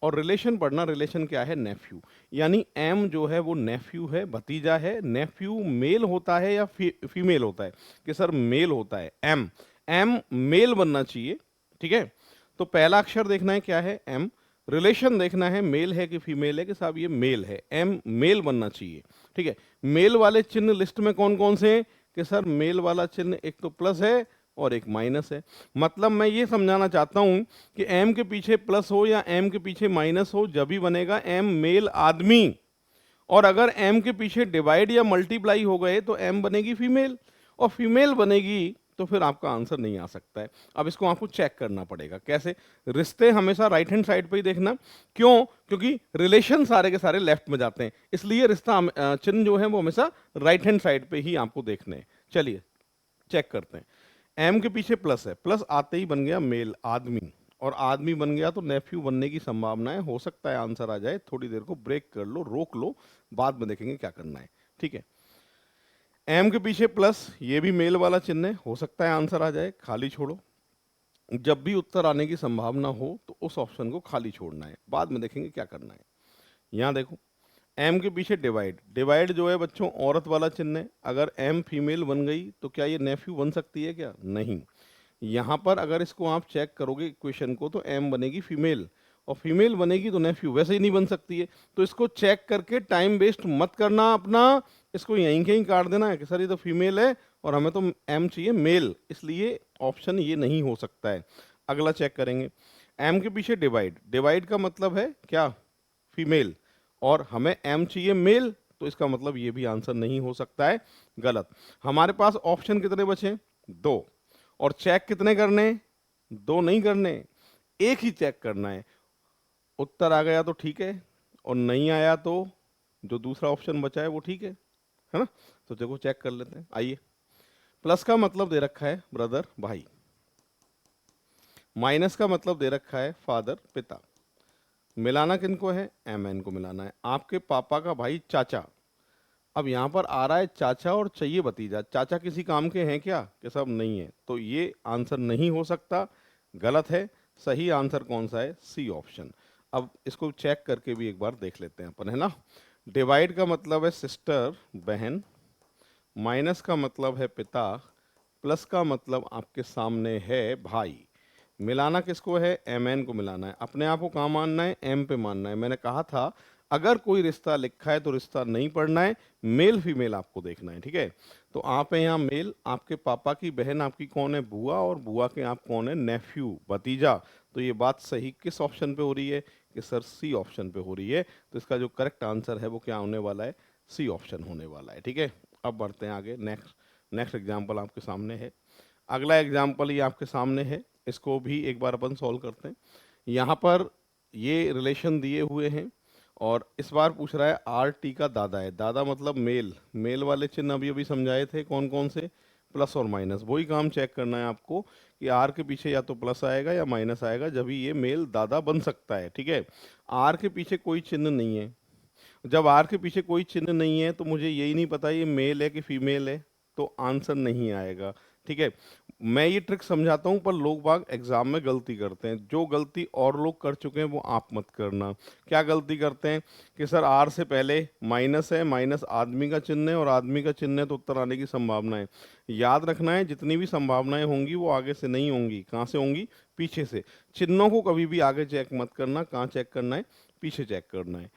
और रिलेशन पढ़ना, रिलेशन क्या है, नेफ्यू। यानी एम जो है वो नेफ्यू है, भतीजा है। नेफ्यू मेल होता है या फीमेल होता है, कि सर मेल होता है। एम, एम मेल बनना चाहिए, ठीक है। तो पहला अक्षर देखना है क्या है, एम। रिलेशन देखना है मेल है कि फीमेल है, कि साहब ये मेल है, एम मेल बनना चाहिए, ठीक है। मेल वाले चिन्ह लिस्ट में कौन कौन से हैं, कि सर मेल वाला चिन्ह एक तो प्लस है और एक माइनस है। मतलब मैं ये समझाना चाहता हूं कि एम के पीछे प्लस हो या एम के पीछे माइनस हो, जब भी बनेगा एम मेल आदमी। और अगर एम के पीछे डिवाइड या मल्टीप्लाई हो गए तो एम बनेगी फीमेल, और फीमेल बनेगी तो फिर आपका आंसर नहीं आ सकता है। अब इसको आपको चेक करना पड़ेगा। कैसे? रिश्ते हमेशा राइट हैंड साइड पे ही देखना। क्यों? क्योंकि रिलेशन सारे के सारे लेफ्ट में जाते हैं, इसलिए चिन्ह जो है वो हमेशा राइट हैंड साइड पे ही आपको देखने हैं। चलिए चेक करते हैं। एम के पीछे प्लस है, प्लस आते ही बन गया मेल, आदमी, और आदमी बन गया तो नेफ्यू बनने की संभावनाएं, हो सकता है आंसर आ जाए। थोड़ी देर को ब्रेक कर लो, रोक लो, बाद में देखेंगे क्या करना है। ठीक है, एम के पीछे प्लस, ये भी मेल वाला चिन्ह है, हो सकता है आंसर आ जाए, खाली छोड़ो। जब भी उत्तर आने की संभावना हो तो उस ऑप्शन को खाली छोड़ना है, बाद में देखेंगे क्या करना है। यहाँ देखो, एम के पीछे डिवाइड, डिवाइड जो है बच्चों औरत वाला चिन्ह है। अगर एम फीमेल बन गई तो क्या ये नेफ्यू बन सकती है क्या? नहीं। यहाँ पर अगर इसको आप चेक करोगे इक्वेशन को तो एम बनेगी फीमेल, और फीमेल बनेगी तो नेफ्यू वैसे ही नहीं बन सकती है। तो इसको चेक करके टाइम वेस्ट मत करना अपना, इसको यहीं कहीं काट देना है कि सर ये तो फीमेल है और हमें तो एम चाहिए मेल, इसलिए ऑप्शन ये नहीं हो सकता है। अगला चेक करेंगे, एम के पीछे डिवाइड, डिवाइड का मतलब है क्या? फीमेल, और हमें एम चाहिए मेल, तो इसका मतलब ये भी आंसर नहीं हो सकता है, गलत। हमारे पास ऑप्शन कितने बचे? 2। और चेक कितने करने? 2 नहीं करने, एक ही चेक करना है। उत्तर आ गया तो ठीक है, और नहीं आया तो जो दूसरा ऑप्शन बचा है वो ठीक है ना? तो देखो चेक कर लेते हैं, आइए। प्लस का मतलब दे रखा है ब्रदर, भाई। माइनस का मतलब दे रखा है फादर, पिता। मिलाना किनको है? एम एन को मिलाना है। आपके पापा का भाई चाचा, अब यहाँ पर आ रहा है चाचा और चाहिए भतीजा, चाचा किसी काम के हैं क्या? कि सब नहीं है, तो ये आंसर नहीं हो सकता, गलत है। सही आंसर कौन सा है? C option. अब इसको चेक करके भी एक बार देख लेते हैं अपन, है ना? डिवाइड का मतलब है सिस्टर, बहन। माइनस का मतलब है पिता। प्लस का मतलब आपके सामने है भाई। मिलाना किसको है? एम एन को मिलाना है। अपने आप को कहाँ मानना है? एम पे मानना है। मैंने कहा था अगर कोई रिश्ता लिखा है तो रिश्ता नहीं पढ़ना है, मेल फीमेल आपको देखना है। ठीक है, तो आप है यहाँ मेल, आपके पापा की बहन आपकी कौन है? बुआ, और बुआ के आप कौन है? नेफ्यू, भतीजा। तो ये बात सही किस ऑप्शन पे हो रही है? कि सर सी ऑप्शन पे हो रही है। तो इसका जो करेक्ट आंसर है वो क्या होने वाला है? सी ऑप्शन होने वाला है। ठीक है, अब बढ़ते हैं आगे। नेक्स्ट एग्जाम्पल आपके सामने है। अगला एग्जाम्पल ये आपके सामने है, इसको भी एक बार अपन सॉल्व करते हैं। यहाँ पर ये रिलेशन दिए हुए हैं, और इस बार पूछ रहा है आर टी का दादा है। दादा मतलब मेल, मेल वाले चिन्ह अभी अभी समझाए थे कौन कौन से? प्लस और माइनस। वही काम चेक करना है आपको कि आर के पीछे या तो प्लस आएगा या माइनस आएगा, जब ही ये मेल दादा बन सकता है। ठीक है, आर के पीछे कोई चिन्ह नहीं है। जब आर के पीछे कोई चिन्ह नहीं है तो मुझे यही नहीं पता ये मेल है कि फीमेल है, तो आंसर नहीं आएगा। ठीक है, मैं ये ट्रिक समझाता हूँ पर लोग बाग एग्जाम में गलती करते हैं। जो गलती और लोग कर चुके हैं वो आप मत करना। क्या गलती करते हैं? कि सर आर से पहले माइनस है, माइनस आदमी का चिन्ह है, और आदमी का चिन्ह है तो उत्तर आने की संभावना है। याद रखना है जितनी भी संभावनाएं होंगी वो आगे से नहीं होंगी। कहाँ से होंगी? पीछे से। चिन्हों को कभी भी आगे चेक मत करना, कहाँ चेक करना है? पीछे चेक करना है।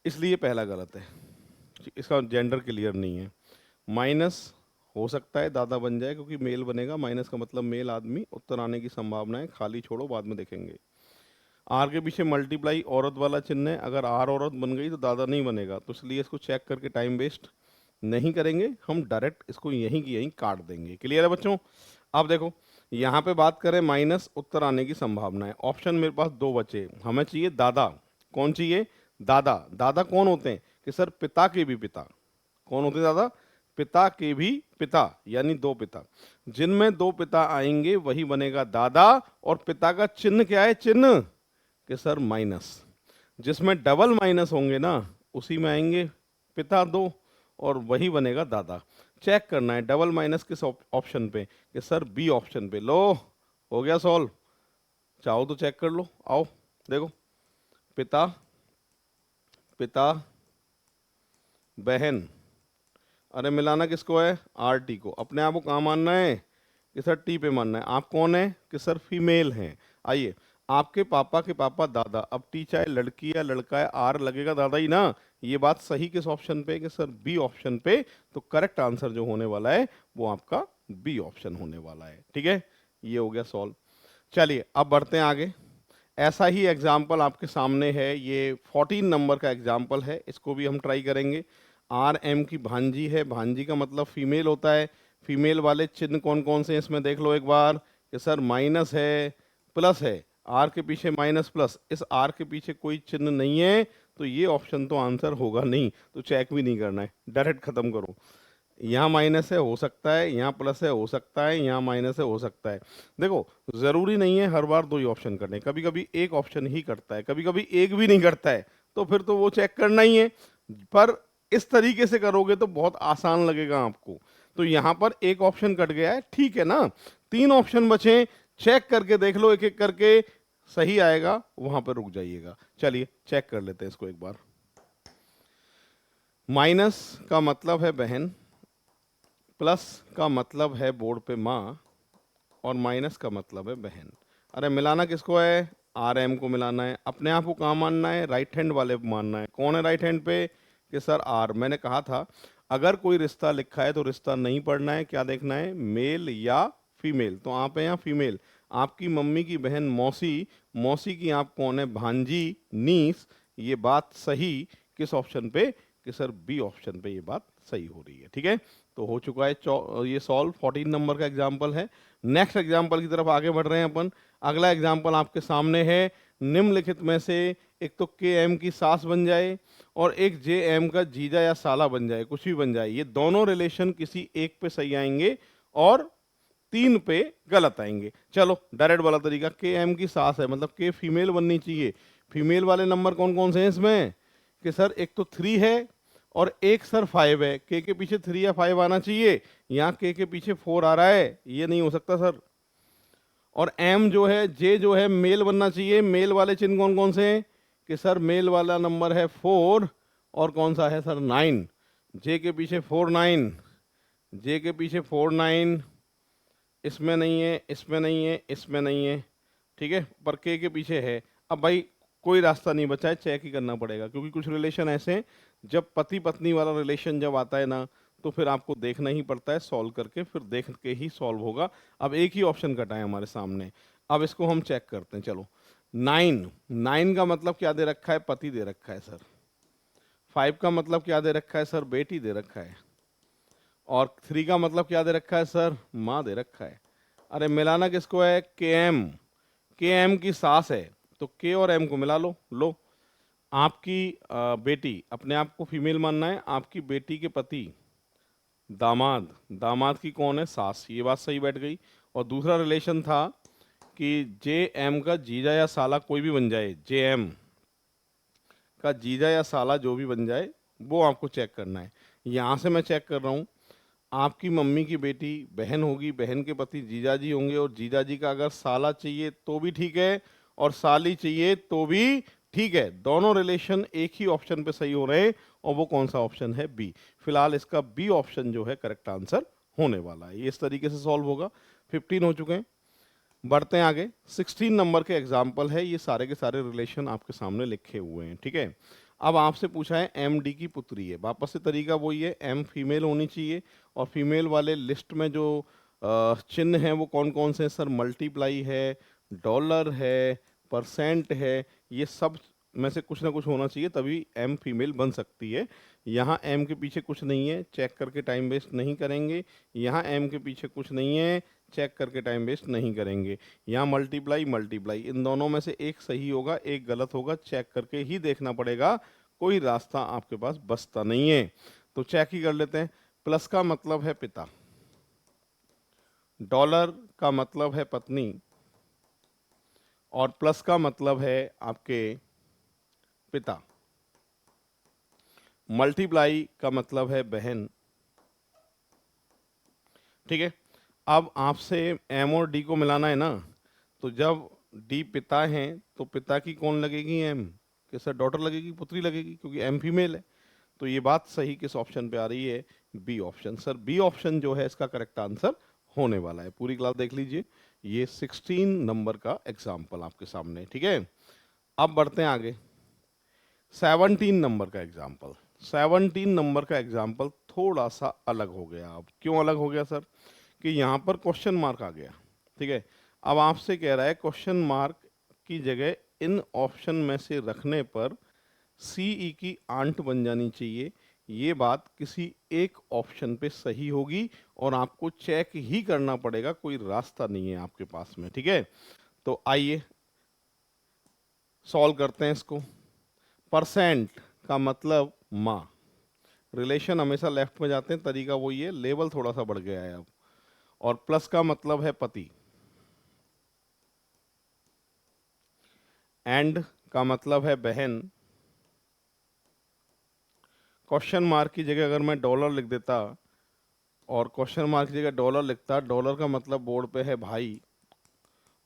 इसलिए पहला गलत है, इसका जेंडर क्लियर नहीं है। माइनस हो सकता है दादा बन जाए क्योंकि मेल बनेगा, माइनस का मतलब मेल आदमी, उत्तर आने की संभावना है, खाली छोड़ो, बाद में देखेंगे। आर के पीछे मल्टीप्लाई औरत वाला चिन्ह है, अगर आर औरत बन गई तो दादा नहीं बनेगा, तो इसलिए इसको चेक करके टाइम वेस्ट नहीं करेंगे, हम डायरेक्ट इसको यहीं की यहीं काट देंगे। क्लियर है बच्चों? अब देखो यहाँ पे बात करें माइनस, उत्तर आने की संभावना है। ऑप्शन मेरे पास 2 बचे, हमें चाहिए दादा। कौन चाहिए? दादा। दादा कौन होते हैं? कि सर पिता के भी पिता। कौन होते हैं दादा? पिता के भी पिता, यानी 2 पिता। जिनमें 2 पिता आएंगे वही बनेगा दादा, और पिता का चिन्ह क्या है? चिन्ह कि सर माइनस। जिसमें डबल माइनस होंगे ना उसी में आएंगे पिता 2, और वही बनेगा दादा। चेक करना है डबल माइनस किस ऑप्शन पे? कि सर बी ऑप्शन पे। लो, हो गया सॉल्व। चाहो तो चेक कर लो, आओ देखो। पिता, पिता, बहन, अरे मिलाना किसको है? आर टी को। अपने आप को कहाँ मानना है? कि सर टी पे मानना है। आप कौन है? कि सर फीमेल हैं। आइए, आपके पापा के पापा दादा, अब टी चाहे लड़की या लड़का है, आर लगेगा दादा ही ना। ये बात सही किस ऑप्शन पे? कि सर बी ऑप्शन पे। तो करेक्ट आंसर जो होने वाला है वो आपका बी ऑप्शन होने वाला है। ठीक है, ये हो गया सॉल्व। चलिए अब बढ़ते हैं आगे। ऐसा ही एग्जाम्पल आपके सामने है, ये 14 नंबर का एग्जाम्पल है, इसको भी हम ट्राई करेंगे। आर एम की भांजी है, भांजी का मतलब फीमेल होता है। फीमेल वाले चिन्ह कौन कौन से हैं इसमें देख लो एक बार कि सर माइनस है, प्लस है, आर के पीछे माइनस प्लस, इस आर के पीछे कोई चिन्ह नहीं है, तो ये ऑप्शन तो आंसर होगा नहीं, तो चेक भी नहीं करना है, डायरेक्ट खत्म करो। यहाँ माइनस है हो सकता है, यहाँ प्लस है हो सकता है, यहाँ माइनस है हो सकता है। देखो जरूरी नहीं है हर बार दो ही ऑप्शन करने, कभी कभी एक ऑप्शन ही करता है, कभी कभी एक भी नहीं करता है, तो फिर तो वो चेक करना ही है। पर इस तरीके से करोगे तो बहुत आसान लगेगा आपको। तो यहाँ पर एक ऑप्शन कट गया है, ठीक है ना, तीन ऑप्शन बचे, चेक करके देख लो एक एक करके, सही आएगा वहां पर रुक जाइएगा। चलिए चेक कर लेते हैं इसको एक बार। माइनस का मतलब है बहन, प्लस का मतलब है बोर्ड पे माँ, और माइनस का मतलब है बहन। अरे मिलाना किसको है, आर एम को मिलाना है। अपने आप को कहाँ मानना है, राइट हैंड वाले को मानना है। कौन है राइट हैंड पे, कि सर आर। मैंने कहा था अगर कोई रिश्ता लिखा है तो रिश्ता नहीं पढ़ना है, क्या देखना है, मेल या फीमेल। तो आप हैं यहाँ फीमेल, आपकी मम्मी की बहन मौसी, मौसी की आप कौन है, भांजी, नीस। ये बात सही किस ऑप्शन पे, कि सर बी ऑप्शन पे ये बात सही हो रही है। ठीक है, तो हो चुका है ये सॉल्व। 14 नंबर का एग्जाम्पल है। नेक्स्ट एग्जाम्पल की तरफ आगे बढ़ रहे हैं अपन। अगला एग्जाम्पल आपके सामने है, निम्नलिखित में से एक तो के एम की सास बन जाए और एक जे एम का जीजा या साला बन जाए, कुछ भी बन जाए, ये दोनों रिलेशन किसी एक पे सही आएंगे और तीन पे गलत आएंगे। चलो डायरेक्ट वाला तरीका, के एम की सास है मतलब के फीमेल बननी चाहिए। फीमेल वाले नंबर कौन कौन से हैं इसमें, कि सर एक तो 3 है और एक सर 5 है। के पीछे 3 या 5 आना चाहिए, यहाँ के पीछे 4 आ रहा है, ये नहीं हो सकता सर। और एम जो है, जे जो है मेल बनना चाहिए। मेल वाले चिन्ह कौन कौन से हैं, कि सर मेल वाला नंबर है 4 और कौन सा है सर 9। जे के पीछे 4 9, जे के पीछे 4 9, इसमें नहीं है, इसमें नहीं है, इसमें नहीं है। ठीक है, पर के पीछे है। अब भाई कोई रास्ता नहीं बचा है, चेक ही करना पड़ेगा, क्योंकि कुछ रिलेशन ऐसे हैं जब पति पत्नी वाला रिलेशन जब आता है ना, तो फिर आपको देखना ही पड़ता है सॉल्व करके, फिर देख के ही सॉल्व होगा। अब एक ही ऑप्शन कटा है हमारे सामने, अब इसको हम चेक करते हैं। चलो 9, 9 का मतलब क्या दे रखा है, पति दे रखा है सर। 5 का मतलब क्या दे रखा है सर, बेटी दे रखा है। और 3 का मतलब क्या दे रखा है सर, माँ दे रखा है। अरे मिलाना किसको है, के एम की सास है, तो के और एम को मिला लो। लो आपकी बेटी, अपने आप को फीमेल मानना है, आपकी बेटी के पति दामाद, दामाद की कौन है, सास। ये बात सही बैठ गई। और दूसरा रिलेशन था कि जे एम का जीजा या साला कोई भी बन जाए, जे एम का जीजा या साला जो भी बन जाए, वो आपको चेक करना है। यहाँ से मैं चेक कर रहा हूँ, आपकी मम्मी की बेटी बहन होगी, बहन के पति जीजाजी होंगे, और जीजाजी का अगर साला चाहिए तो भी ठीक है और साली चाहिए तो भी ठीक है। दोनों रिलेशन एक ही ऑप्शन पे सही हो रहे हैं, और वो कौन सा ऑप्शन है, बी। फिलहाल इसका बी ऑप्शन जो है करेक्ट आंसर होने वाला है। ये इस तरीके से सॉल्व होगा। 15 हो चुके हैं, बढ़ते हैं आगे। 16 नंबर के एग्जाम्पल है, ये सारे के सारे रिलेशन आपके सामने लिखे हुए हैं। ठीक है, अब आपसे पूछा है एम डी की पुत्री है, वापस से तरीका वही है, एम फीमेल होनी चाहिए। और फीमेल वाले लिस्ट में जो चिन्ह हैं वो कौन कौन से हैं सर, मल्टीप्लाई है, डॉलर है, परसेंट है, ये सब में से कुछ ना कुछ होना चाहिए, तभी एम फीमेल बन सकती है। यहाँ एम के पीछे कुछ नहीं है, चेक करके टाइम वेस्ट नहीं करेंगे। यहाँ एम के पीछे कुछ नहीं है, चेक करके टाइम वेस्ट नहीं करेंगे। यहाँ मल्टीप्लाई मल्टीप्लाई, इन दोनों में से एक सही होगा एक गलत होगा, चेक करके ही देखना पड़ेगा, कोई रास्ता आपके पास बचता नहीं है। तो चेक ही कर लेते हैं। प्लस का मतलब है पिता, डॉलर का मतलब है पत्नी, और प्लस का मतलब है आपके पिता, मल्टीप्लाई का मतलब है बहन। ठीक है, अब आपसे एम और डी को मिलाना है ना, तो जब डी पिता हैं तो पिता की कौन लगेगी, एम, कि सर डॉटर लगेगी, पुत्री लगेगी, क्योंकि एम फीमेल है। तो ये बात सही किस ऑप्शन पे आ रही है, B option. Sir B option जो है इसका करेक्ट आंसर होने वाला है। पूरी क्लास देख लीजिए, ये 16 नंबर का एग्जाम्पल आपके सामने। ठीक है, अब बढ़ते हैं आगे। 17 नंबर का एग्जाम्पल, 17 नंबर का एग्जाम्पल थोड़ा सा अलग हो गया। अब क्यों अलग हो गया सर, कि यहाँ पर क्वेश्चन मार्क आ गया। ठीक है, अब आपसे कह रहा है क्वेश्चन मार्क की जगह इन ऑप्शन में से रखने पर सीई की आंट बन जानी चाहिए, ये बात किसी एक ऑप्शन पे सही होगी और आपको चेक ही करना पड़ेगा, कोई रास्ता नहीं है आपके पास में, ठीक है। तो आइए सॉल्व करते हैं इसको। परसेंट का मतलब माँ, रिलेशन हमेशा लेफ्ट में जाते हैं, तरीका वही है, लेवल थोड़ा सा बढ़ गया है अब। और प्लस का मतलब है पति, एंड का मतलब है बहन। क्वेश्चन मार्क की जगह अगर मैं डॉलर लिख देता और क्वेश्चन मार्क की जगह डॉलर लिखता, डॉलर का मतलब बोर्ड पे है भाई,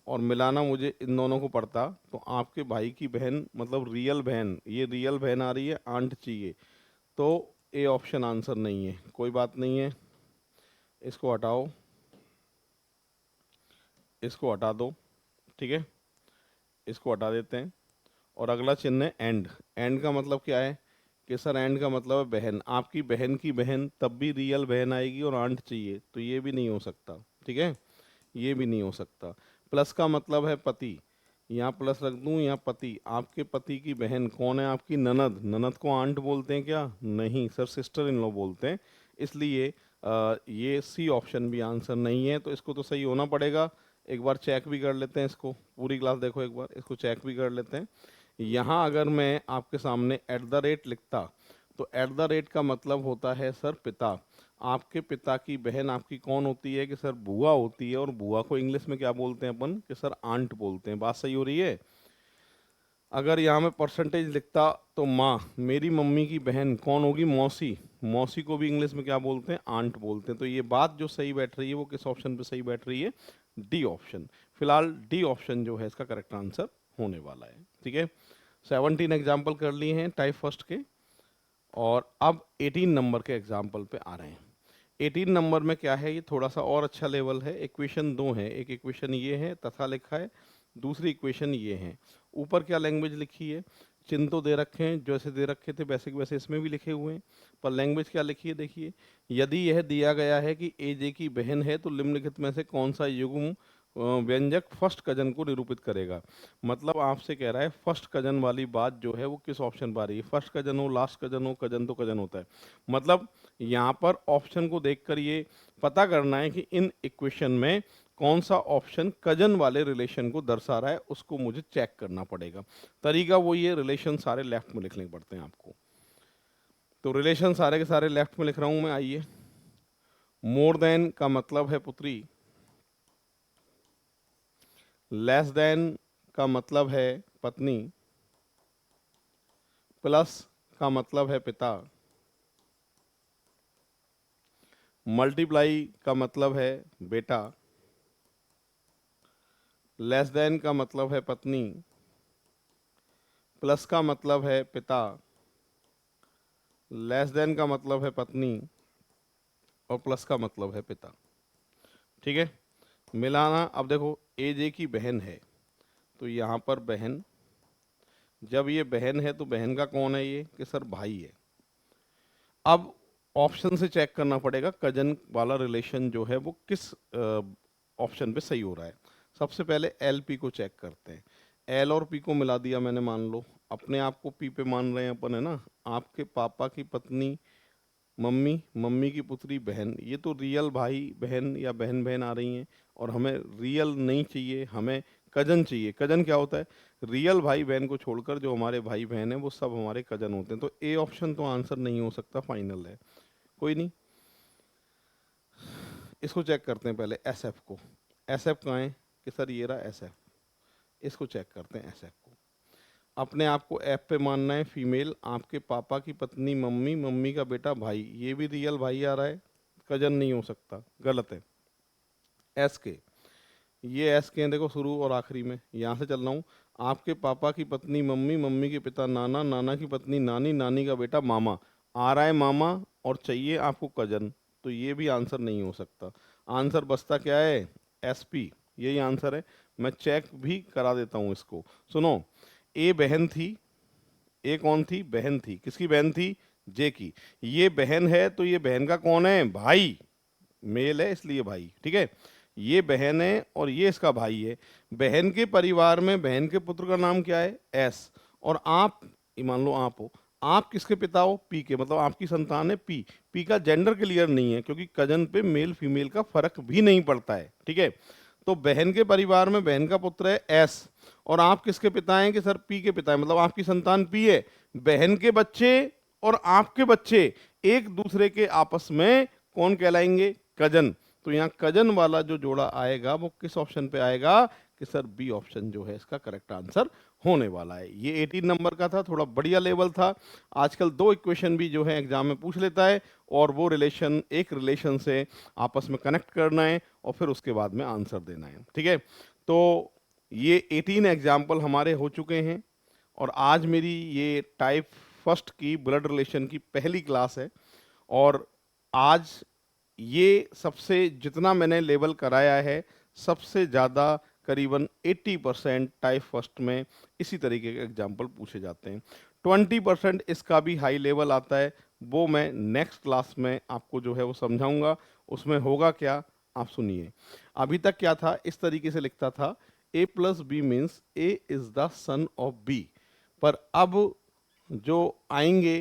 और मिलाना मुझे इन दोनों को पड़ता, तो आपके भाई की बहन मतलब रियल बहन, ये रियल बहन आ रही है, आंट चाहिए, तो ए ऑप्शन आंसर नहीं है। कोई बात नहीं है, इसको हटाओ, इसको हटा दो, ठीक है, इसको हटा देते हैं। और अगला चिन्ह है एंड। एंड का मतलब क्या है कि सर एंड का मतलब है बहन, आपकी बहन की बहन, तब भी रियल बहन आएगी और आंट चाहिए, तो ये भी नहीं हो सकता, ठीक है, ये भी नहीं हो सकता। प्लस का मतलब है पति, यहाँ प्लस रख दूँ, यहाँ पति, आपके पति की बहन कौन है, आपकी ननद। ननद को आंट बोलते हैं क्या? नहीं सर, सिस्टर इन लॉ बोलते हैं। इसलिए ये सी ऑप्शन भी आंसर नहीं है, तो इसको तो सही होना पड़ेगा। एक बार चेक भी कर लेते हैं इसको, पूरी क्लास देखो एक बार, इसको चेक भी कर लेते हैं। यहाँ अगर मैं आपके सामने एट द रेट लिखता, तो एट द रेट का मतलब होता है सर पिता। आपके पिता की बहन आपकी कौन होती है कि सर बुआ होती है, और बुआ को इंग्लिश में क्या बोलते हैं अपन कि सर आंट बोलते हैं। बात सही हो रही है। अगर यहाँ मैं परसेंटेज लिखता तो माँ, मेरी मम्मी की बहन कौन होगी? मौसी। मौसी को भी इंग्लिश में क्या बोलते हैं? आंट बोलते हैं। तो ये बात जो सही बैठ रही है वो किस ऑप्शन पे सही बैठ रही है? D option. फिलहाल डी ऑप्शन जो है इसका करेक्ट आंसर होने वाला है, ठीक है। 17 एग्जाम्पल कर लिए हैं टाइप फर्स्ट के, और अब 18 नंबर के एग्जाम्पल पे आ रहे हैं। 18 नंबर में क्या है, ये थोड़ा सा और अच्छा लेवल है। इक्वेशन दो है, एक इक्वेशन ये है तथा लिखा है, दूसरी इक्वेशन ये है। ऊपर क्या लैंग्वेज लिखी है, चिन्ह तो दे रखे हैं, जैसे दे रखे थे वैसे के वैसे इसमें भी लिखे हुए हैं, पर लैंग्वेज क्या लिखी है देखिए। यदि यह दिया गया है कि ए जे की बहन है, तो निम्नलिखित में से कौन सा युग्म व्यंजक फर्स्ट कजन को निरूपित करेगा। मतलब आपसे कह रहा है फर्स्ट कजन वाली बात जो है वो किस ऑप्शन पर आ रही है। फर्स्ट कजन हो, लास्ट कजन हो, कजन तो कजन होता है। मतलब यहाँ पर ऑप्शन को देखकर ये पता करना है कि इन इक्वेशन में कौन सा ऑप्शन कजन वाले रिलेशन को दर्शा रहा है, उसको मुझे चेक करना पड़ेगा। तरीका वही है, रिलेशन सारे लेफ्ट में लिखने पड़ते हैं आपको। तो रिलेशन सारे के सारे लेफ्ट में लिख रहा हूं मैं। आइए, मोर देन का मतलब है पुत्री, लेस देन का मतलब है पत्नी, प्लस का मतलब है पिता, मल्टीप्लाई का मतलब है बेटा, लेस देन का मतलब है पत्नी, प्लस का मतलब है पिता, लेस देन का मतलब है पत्नी, और प्लस का मतलब है पिता, ठीक है। मिलाना, अब देखो ए जे की बहन है, तो यहाँ पर बहन, जब ये बहन है तो बहन का कौन है ये कि सर भाई है। अब ऑप्शन से चेक करना पड़ेगा कजन वाला रिलेशन जो है वो किस ऑप्शन पे सही हो रहा है। सबसे पहले एल पी को चेक करते हैं। एल और पी को मिला दिया मैंने, मान लो अपने आप को पी पे मान रहे हैं अपन, है ना। आपके पापा की पत्नी मम्मी, मम्मी की पुत्री बहन, ये तो रियल भाई बहन या बहन बहन आ रही हैं, और हमें रियल नहीं चाहिए, हमें कजन चाहिए। कजन क्या होता है? रियल भाई बहन को छोड़कर जो हमारे भाई बहन है वो सब हमारे कजन होते हैं। तो ए ऑप्शन तो आंसर नहीं हो सकता, फाइनल है। कोई नहीं, इसको चेक करते हैं पहले एस एफ को। एस एफ कहाँ है कि सर ये रहा एस एफ, इसको चेक करते हैं एस एफ को। अपने आप को एफ पे मानना है, फीमेल, आपके पापा की पत्नी मम्मी, मम्मी का बेटा भाई, ये भी रियल भाई आ रहा है, कजन नहीं हो सकता, गलत है। एस के, ये एस के हैं देखो शुरू और आखिरी में, यहाँ से चल रहा हूँ। आपके पापा की पत्नी मम्मी, मम्मी के पिता नाना, नाना की पत्नी नानी, नानी का बेटा मामा, आ रहा है मामा, और चाहिए आपको कजन, तो ये भी आंसर नहीं हो सकता। आंसर बचता क्या है? एस पी, यही आंसर है। मैं चेक भी करा देता हूँ इसको, सुनो। ए बहन थी, ए कौन थी? बहन थी। किसकी बहन थी? जे की। ये बहन है तो ये बहन का कौन है? भाई, मेल है इसलिए भाई, ठीक है। ये बहन है और ये इसका भाई है। बहन के परिवार में बहन के पुत्र का नाम क्या है? एस। और आप, ये मान लो आप हो, आप किसके पिता हो? पी के, मतलब आपकी संतान है पी। पी का जेंडर क्लियर नहीं है क्योंकि कजन पे मेल फीमेल का फर्क भी नहीं पड़ता है, ठीक है। तो बहन के परिवार में बहन का पुत्र है एस, और आप किसके पिता हैं? कि सर पी के पिता है, मतलब आपकी संतान पी है। बहन के बच्चे और आपके बच्चे एक दूसरे के आपस में कौन कहलाएंगे? कजन। तो यहाँ कजन वाला जो जोड़ा आएगा वो किस ऑप्शन पे आएगा? कि सर बी ऑप्शन जो है इसका करेक्ट आंसर होने वाला है। ये 18 नंबर का था, थोड़ा बढ़िया लेवल था। आजकल 2 इक्वेशन भी जो है एग्जाम में पूछ लेता है, और वो रिलेशन एक रिलेशन से आपस में कनेक्ट करना है और फिर उसके बाद में आंसर देना है, ठीक है। तो ये 18 एग्जाम्पल हमारे हो चुके हैं, और आज मेरी ये टाइप फर्स्ट की ब्लड रिलेशन की पहली क्लास है। और आज ये सबसे जितना मैंने लेवल कराया है, सबसे ज़्यादा करीबन 80% टाइप फर्स्ट में इसी तरीके के एग्जाम्पल पूछे जाते हैं। 20% इसका भी हाई लेवल आता है, वो मैं नेक्स्ट क्लास में आपको जो है वो समझाऊंगा। उसमें होगा क्या, आप सुनिए। अभी तक क्या था, इस तरीके से लिखता था a plus B means a is the son of b, पर अब जो आएंगे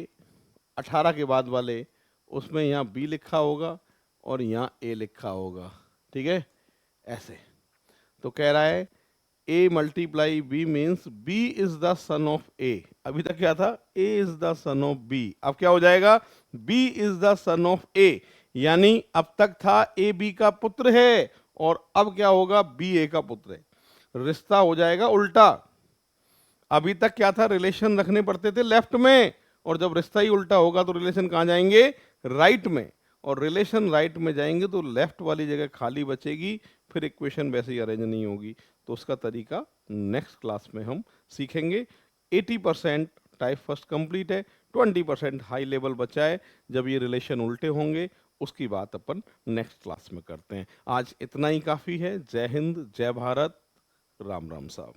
18 के बाद वाले, उसमें यहाँ b लिखा होगा और यहाँ a लिखा होगा, ठीक है, ऐसे। तो कह रहा है a multiply b means b is the son of a। अभी तक क्या था? a is the son of b। अब क्या हो जाएगा? b is the son of a। यानी अब तक था a b का पुत्र है, और अब क्या होगा? b a का पुत्र है। रिश्ता हो जाएगा उल्टा। अभी तक क्या था? रिलेशन रखने पड़ते थे लेफ्ट में, और जब रिश्ता ही उल्टा होगा तो रिलेशन कहाँ जाएंगे? राइट में। और रिलेशन राइट में जाएंगे तो लेफ्ट वाली जगह खाली बचेगी, फिर इक्वेशन वैसे ही अरेंज नहीं होगी। तो उसका तरीका नेक्स्ट क्लास में हम सीखेंगे। 80% टाइप फर्स्ट कंप्लीट है, 20% हाई लेवल बचा है। जब ये रिलेशन उल्टे होंगे उसकी बात अपन नेक्स्ट क्लास में करते हैं। आज इतना ही काफ़ी है। जय हिंद, जय भारत, राम राम साहब।